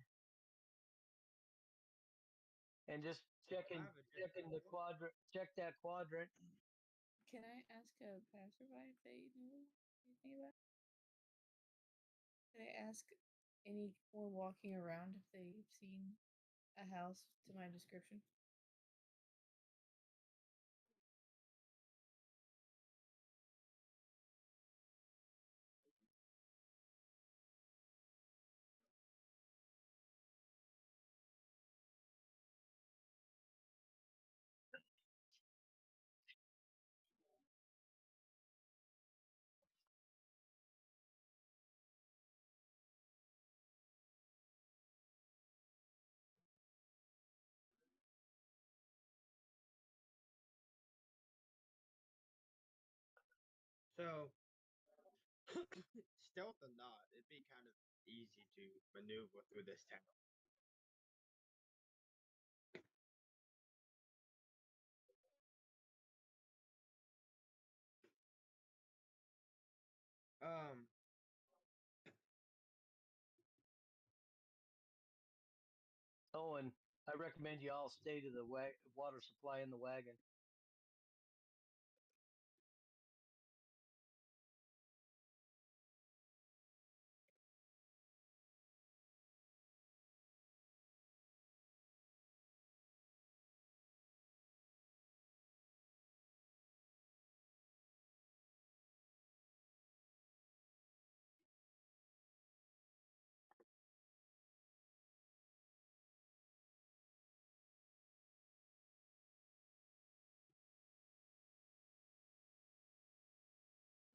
B: and just
C: I
B: checking
C: have a
B: checking
C: different
B: the
C: roll.
B: quadrant. Check that quadrant.
A: Can I ask a passerby if they know anything about? Can I ask anyone walking around if they've seen a house to my description?
C: So, stealth or not, it'd be kind of easy to maneuver through this town. Um,
B: Oh, and I recommend you all stay to the water supply in the wagon.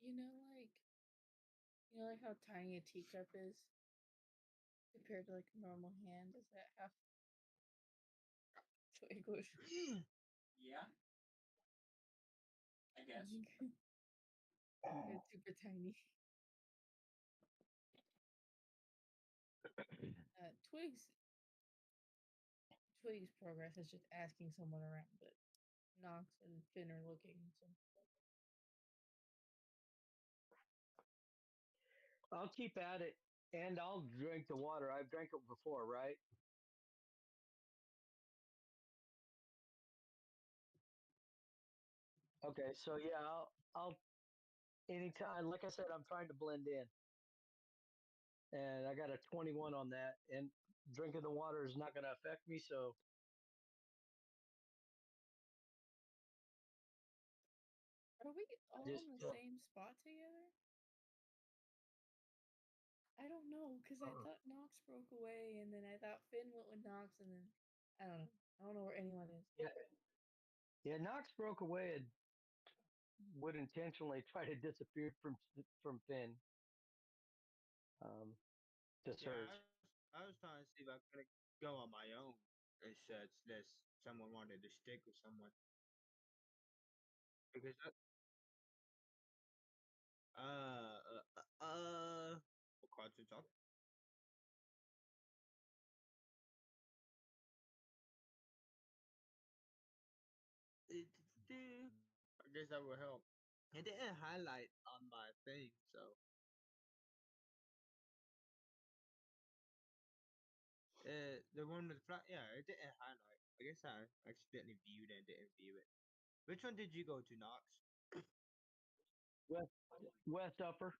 A: You know, like like how tiny a teacup is compared to like a normal hand. Is that how twig would?
D: Yeah, I
A: I
D: guess.
A: think it's super tiny. Twig's progress is just asking someone around, but Nox and Finn are looking. So
B: I'll keep at it, and I'll drink the water. I've drank it before, right? Okay, so yeah, I'll anytime. Like I said, I'm trying to blend in, and I got a 21 on that, and drinking the water is not going to affect me. So
A: are we
B: I
A: all
B: just
A: in the same spot together? I don't know because I thought Nox broke away, and then I thought Finn went with Nox, and then I don't know. I don't know where anyone is.
B: yeah, Yeah, Knox broke away and would intentionally try to disappear from Finn um, to
C: Yeah,
B: search.
C: I was trying to see if I could go on my own and such. This someone wanted to stick with someone because what cards are talking? I guess that would help. It didn't highlight on my thing, so the one with the flat. Yeah, it didn't highlight. I guess I accidentally viewed and didn't view it. Which one did you go to, Knox?
B: West West Upper.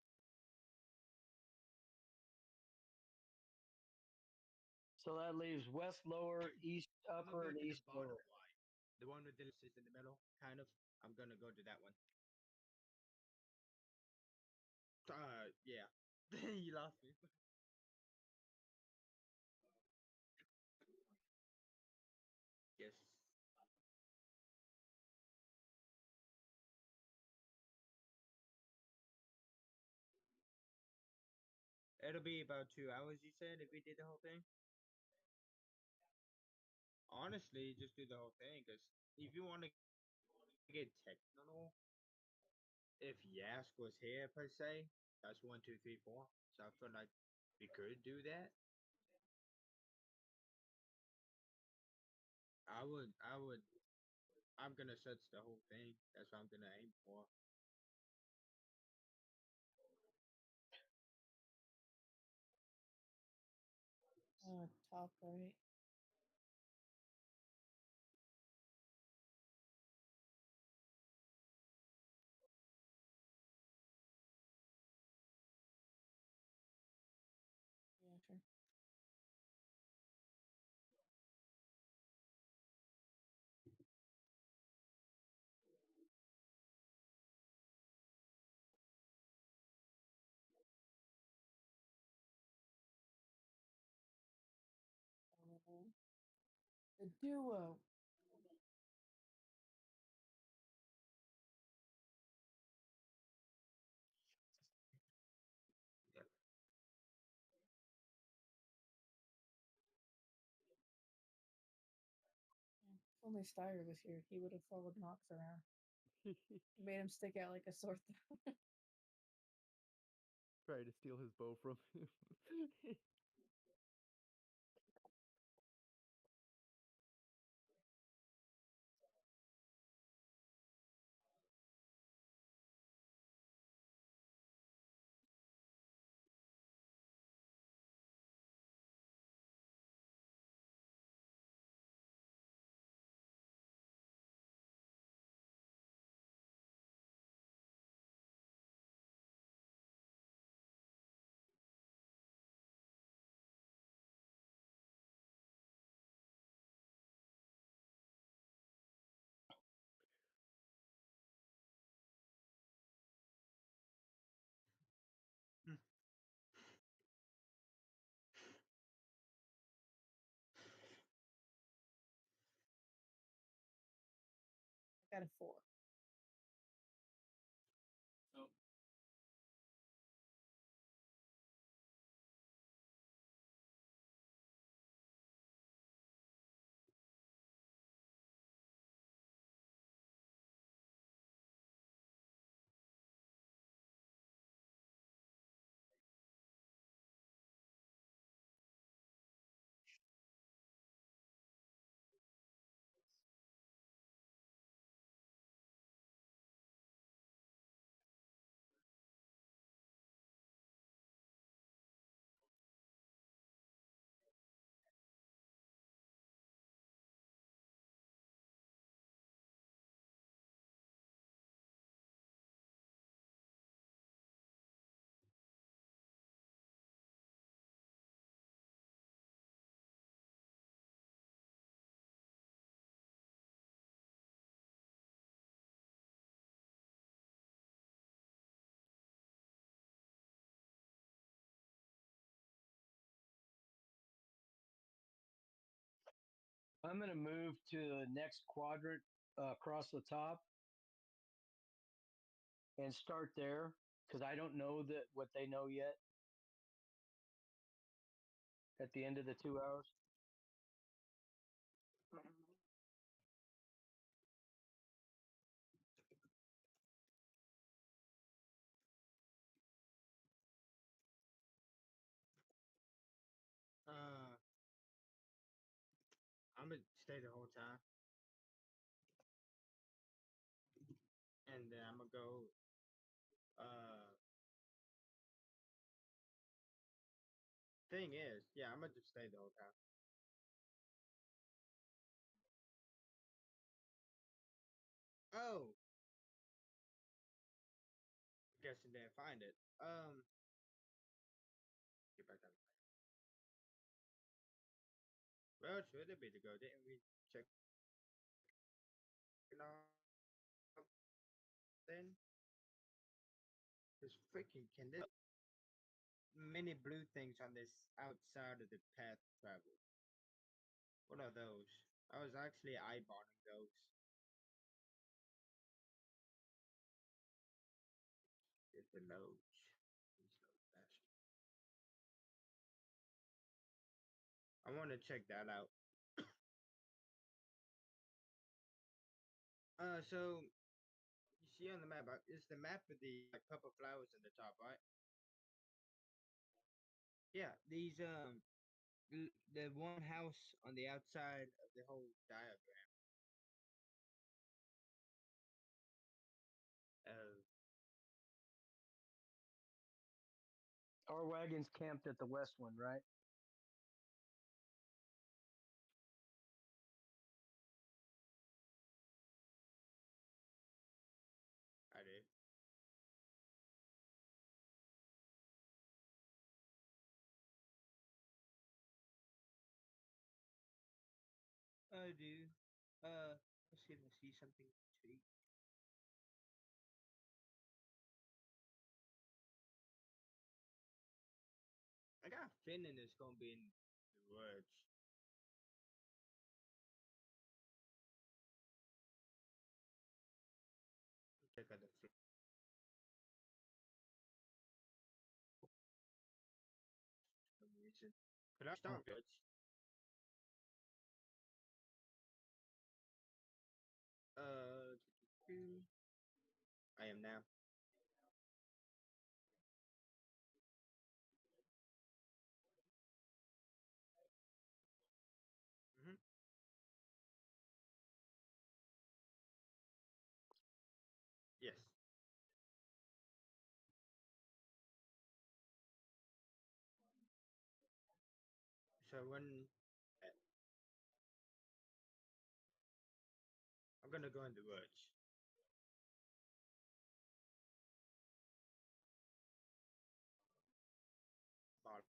B: So that leaves West Lower, East
C: I'm gonna
B: Upper,
C: go
B: and
C: to the
B: East
C: bottom
B: Lower.
C: one, the one with the is in the middle, kind of. I'm gonna go to that one. Yeah. You lost me. Yes. It'll be about 2 hours, you said, if we did the whole thing? Honestly, just do the whole thing, because if you want to get technical, if Yask was here, per se, that's 1, 2, 3, 4. So I feel like we could do that. I would, I'm gonna search the whole thing. That's what I'm gonna aim for.
A: Top right. Yeah, sure. The duo.
C: Yeah.
A: Yeah. If only Steyer was here, he would have followed Knox around. Made him stick out like a sore thumb.
E: Try to steal his bow from him.
A: I got a 4.
D: So
B: I'm going to move to the next quadrant across the top and start there because I don't know that what they know yet at the end of the 2 hours.
C: Uh, I'm gonna stay the whole time, and then I'm gonna go. Thing is, yeah, I'm gonna just stay the whole time. Oh, guess you didn't find it. Get back down. Well, should it be to go? Didn't we check it off then? This freaking can this many blue things on this outside of the path travel. What are those? I was actually eyeballing those. Get the notes. These notes bastard. I want to check that out. So you see on the map, it's the map with the like purple flowers in the top, right? Yeah, these the one house on the outside of the whole diagram. Uh,
B: Our wagons camped at the west one, right?
C: I did. I do. Let's see if I see something sweet. I got a feeling it's gonna be in the woods. Check out the some reason. Could I start woods? Uh, I am now. Mm-hmm. Yes. So when I'm gonna go in the woods. Ball.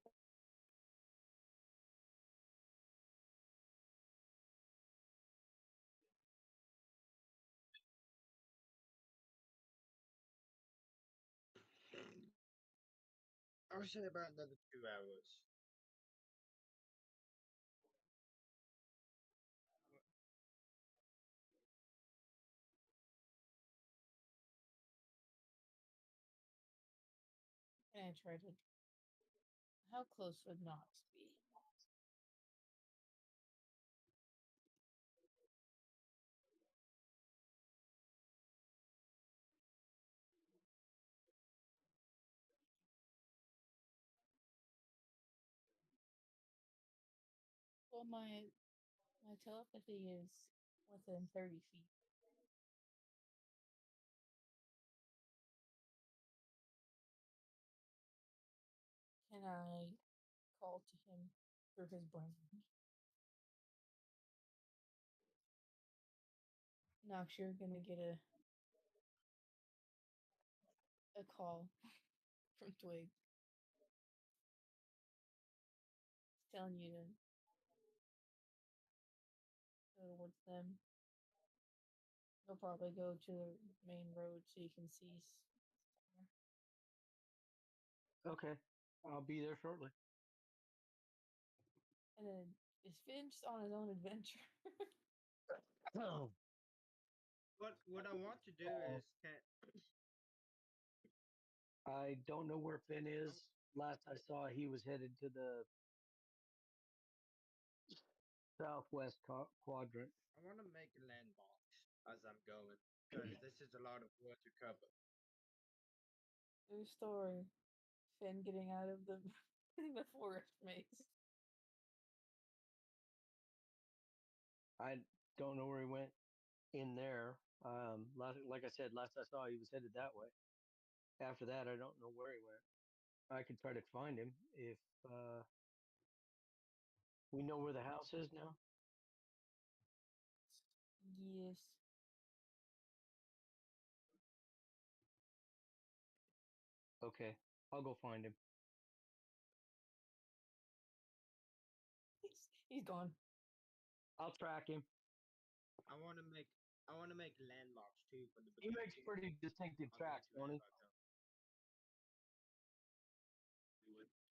C: I'll say about another 2 hours.
A: Penetrated. How close would Knox be? Well, my telepathy is within 30 feet. Can I call to him through his brain? Knox, you're gonna get a call from Twig telling you to go towards them. He'll probably go to the main road so you can see.
B: Okay, I'll be there shortly.
A: And then is Finch on his own adventure?
B: Oh,
C: what I want to do is can
B: I don't know where Finn
C: I,
B: is. Last I saw, he was headed to the southwest quadrant.
C: I want to make a landmarks as I'm going because this is a lot of work to cover.
A: True story. Finn getting out of the the forest maze.
B: I don't know where he went in there. Like I said, last I saw, he was headed that way. After that, I don't know where he went. I could try to find him if we know where the house is now.
A: Yes.
B: Okay, I'll go find him.
A: He's gone.
B: I'll track him.
C: I want to make I want to make landmarks too from the
B: He makes
C: beginning.
B: pretty distinctive
C: I'm going
B: tracks,
C: to
B: don't
C: add
B: he?
C: about them.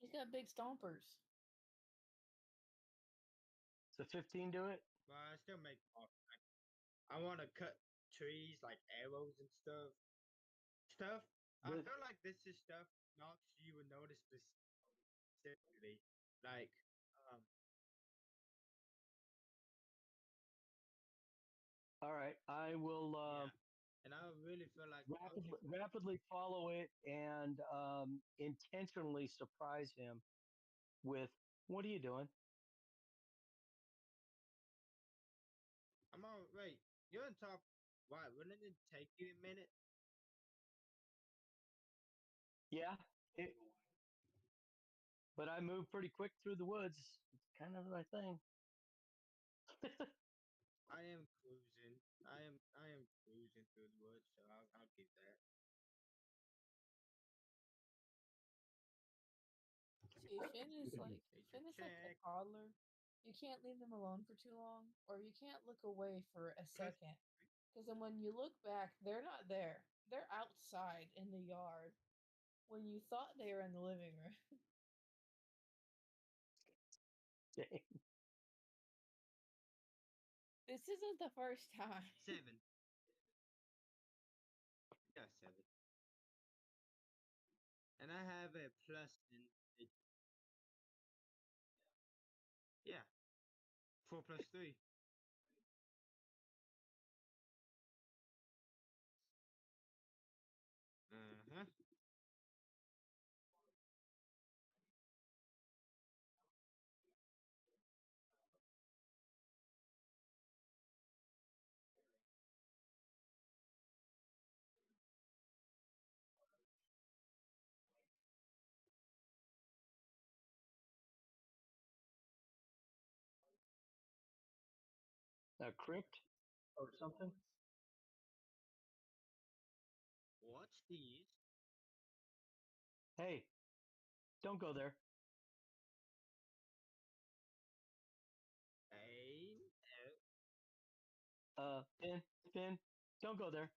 A: He's got big stompers.
B: Does a 15 do it?
C: But I still make marks. Like, I want to cut trees like arrows and stuff. Stuff. I
B: The,
C: feel like this is stuff Knox you would notice specifically. Like um
B: all right, I will
C: yeah. And I really feel like
B: rapidly follow it and intentionally surprise him with, "What are you doing?"
C: I'm on wait. You're on top. Why? Wouldn't it take you a minute?
B: Yeah, it, but I move pretty quick through the woods. It's kind of my thing.
C: I am cruising. I am cruising through the woods, so I'll keep that.
A: See,
C: Nature
A: Finn is like a
C: check.
A: toddler. You can't leave them alone for too long, or you can't look away for a second. Because then when you look back, they're not there. They're outside in the yard when you thought they were in the living room. This isn't the first time.
C: 7. Yeah, 7. And I have a plus in it. Yeah, 4 plus 3. Uh-huh.
B: A crypt or something.
C: What's these?
B: Hey, don't go there.
C: A
B: Finn, don't go there.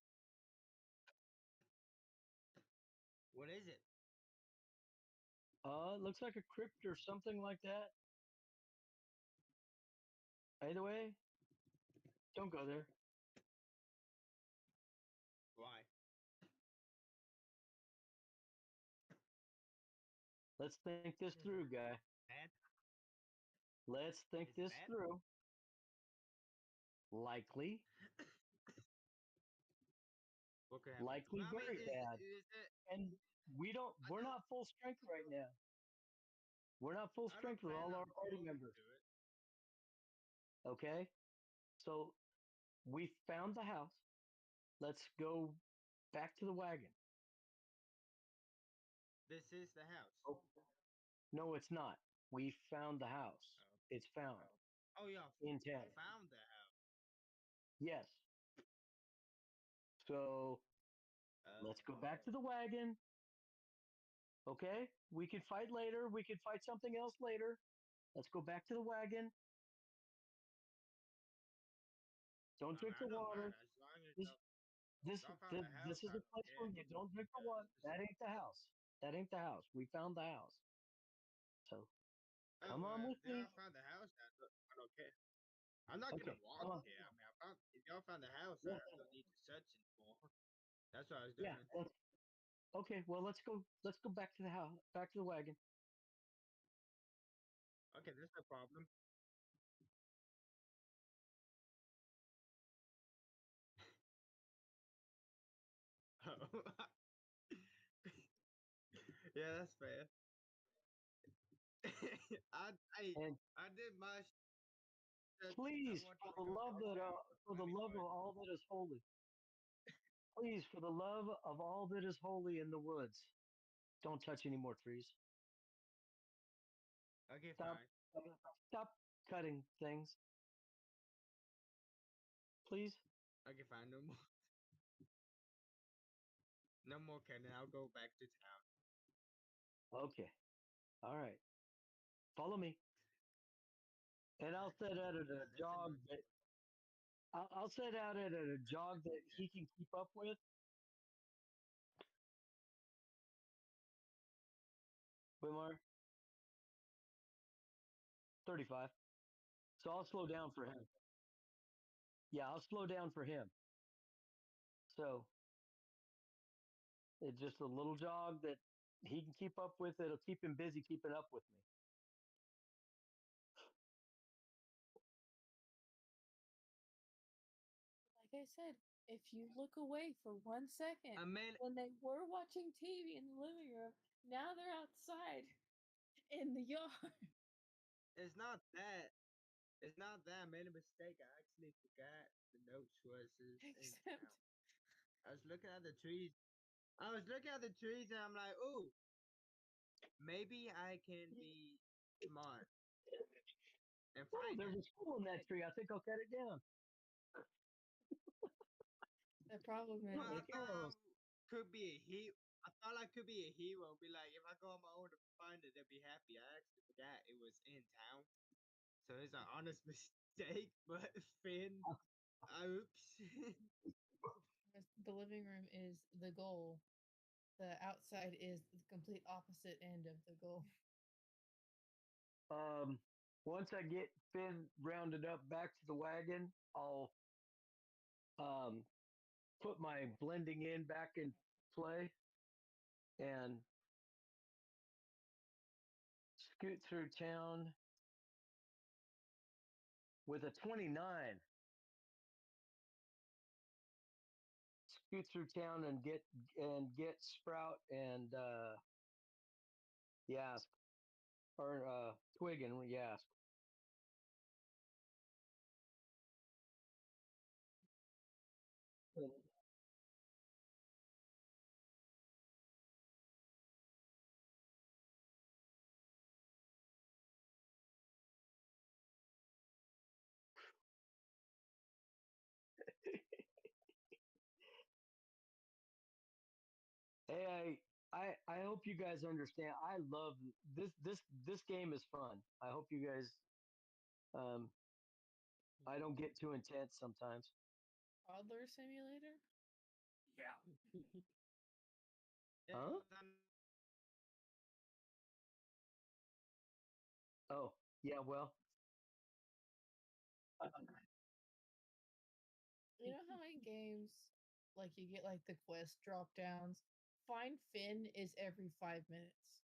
C: What is it?
B: Looks like a crypt or something like that. Either way, don't go there.
C: Why?
B: Let's think this
C: Is
B: through, guy.
C: bad?
B: Let's think
C: Is it
B: this
C: bad?
B: through. Likely,
C: What could happen?
B: likely
C: Well, I mean,
B: very bad.
C: is it?
B: And
C: I
B: we're
C: don't.
B: not full strength right now. We're not full
C: I don't
B: strength with
C: plan
B: all
C: on
B: our party
C: going
B: members.
C: to it.
B: Okay? So we found the house. Let's go back to the wagon.
C: This is the house.
B: Oh, no, it's not. We found the house.
C: Oh.
B: It's found
C: Oh yeah,
B: in town.
C: found the house.
B: Yes. So let's go back to the wagon. Okay? We could fight later. We could fight something else later. Let's go back to the wagon. Don't
C: I mean,
B: drink
C: I
B: the
C: don't
B: water.
C: matter as long as
B: This
C: y'all found the
B: this
C: house.
B: is
C: I
B: a
C: don't
B: place
C: care
B: where you don't drink the water.
C: because
B: That ain't the house. That ain't the house. We found the house. So
C: oh
B: come on
C: well,
B: with
C: if
B: me.
C: y'all found the house. I don't care. I'm not
B: Okay,
C: gonna walk
B: come on.
C: here. I mean, found the house,
B: Yeah,
C: I don't need to search anymore. That's what I was
B: yeah.
C: doing.
B: Okay. Well, let's go. Let's go back to the house. Back to the wagon.
C: Okay, that's no problem. Oh. Yeah, that's fair. I I
B: And
C: I did my shit. I
B: please,
C: want
B: for
C: to
B: the
C: go
B: love
C: downtown,
B: that
C: but
B: for the
C: really
B: love of
C: hard.
B: all that is holy, please, for the love of all that is holy in the woods, don't touch any more trees.
C: Okay,
B: Stop.
C: fine.
B: Stop cutting things, please.
C: Okay, fine. No more. No more cutting. I'll go back to town.
B: Okay. All right. Follow me, and I'll set out at a
C: Listen,
B: jog that I'll set out at a jog that
C: okay.
B: he can keep up with. Wimar, 35. So I'll slow down for him. Yeah, I'll slow down for him. So it's just a little jog that he can keep up with. It'll keep him busy keeping up with me.
A: Like I said, if you look away for 1 second,
C: I mean,
A: when they were watching TV in the living room, now they're outside in the yard.
C: it's not that. It's not that I made a mistake. I actually forgot the note choices in
A: Except
C: town. I was looking at the trees. I was looking at the trees and I'm like, ooh, maybe I can be smart and
B: Oh,
C: find
B: there's
C: it.
B: a school in that tree. I think I'll cut it down.
A: the problem
B: Yeah,
C: Well,
A: is,
C: I
B: they
C: thought I
B: carrots.
C: could be a hero. I thought I could be a hero. Be like, if I go on my own to find it, they'll be happy. I actually forgot it was in town, so it's an honest mistake. But Finn, oops.
A: the living room is the goal. The outside is the complete opposite end of the goal.
B: Um, Once I get Finn rounded up back to the wagon, I'll um, put my blending in back in play and scoot through town with a 29. Scoot through town and get Sprout and Yask or Twig and Yask. Hey, I hope you guys understand. I love this game is fun. I hope you guys um I don't get too intense sometimes.
A: Toddler simulator?
D: Yeah.
C: Yeah,
B: Huh? Oh, yeah, well,
A: You know how in games, like you get like the quest drop downs? Find Finn is every 5 minutes.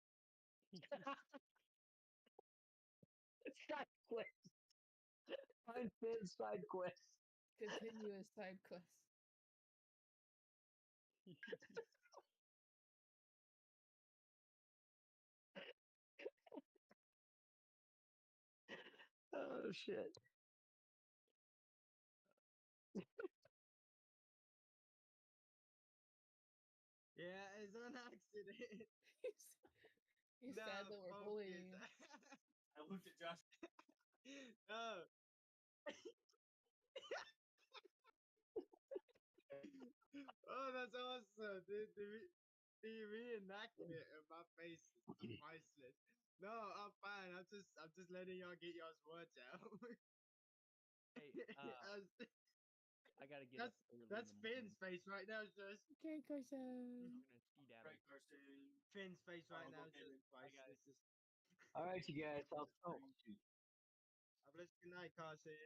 B: side quest. Find Finn side quest.
A: Continuous side quests.
B: Oh shit.
C: yeah, it's an accident.
A: He's, he's sad
C: No,
A: that we're
C: focus.
A: bullying him.
D: I looked at Josh.
C: No. Oh, that's awesome. The reenactment of my face is priceless. No, I'm fine. I'm just letting y'all get y'all's words out.
E: Hey,
C: That's
E: I gotta get up
C: that's
E: early in
C: that's
E: the
C: Finn's
E: morning.
C: face right now. Is just
A: Okay, Carson.
E: I'm gonna skedaddle.
D: Right, Carson.
C: Finn's face right now is
D: Okay,
C: just
D: then. I got it.
C: priceless. Just
B: All right, you guys.
C: have a blessed good night, Carson.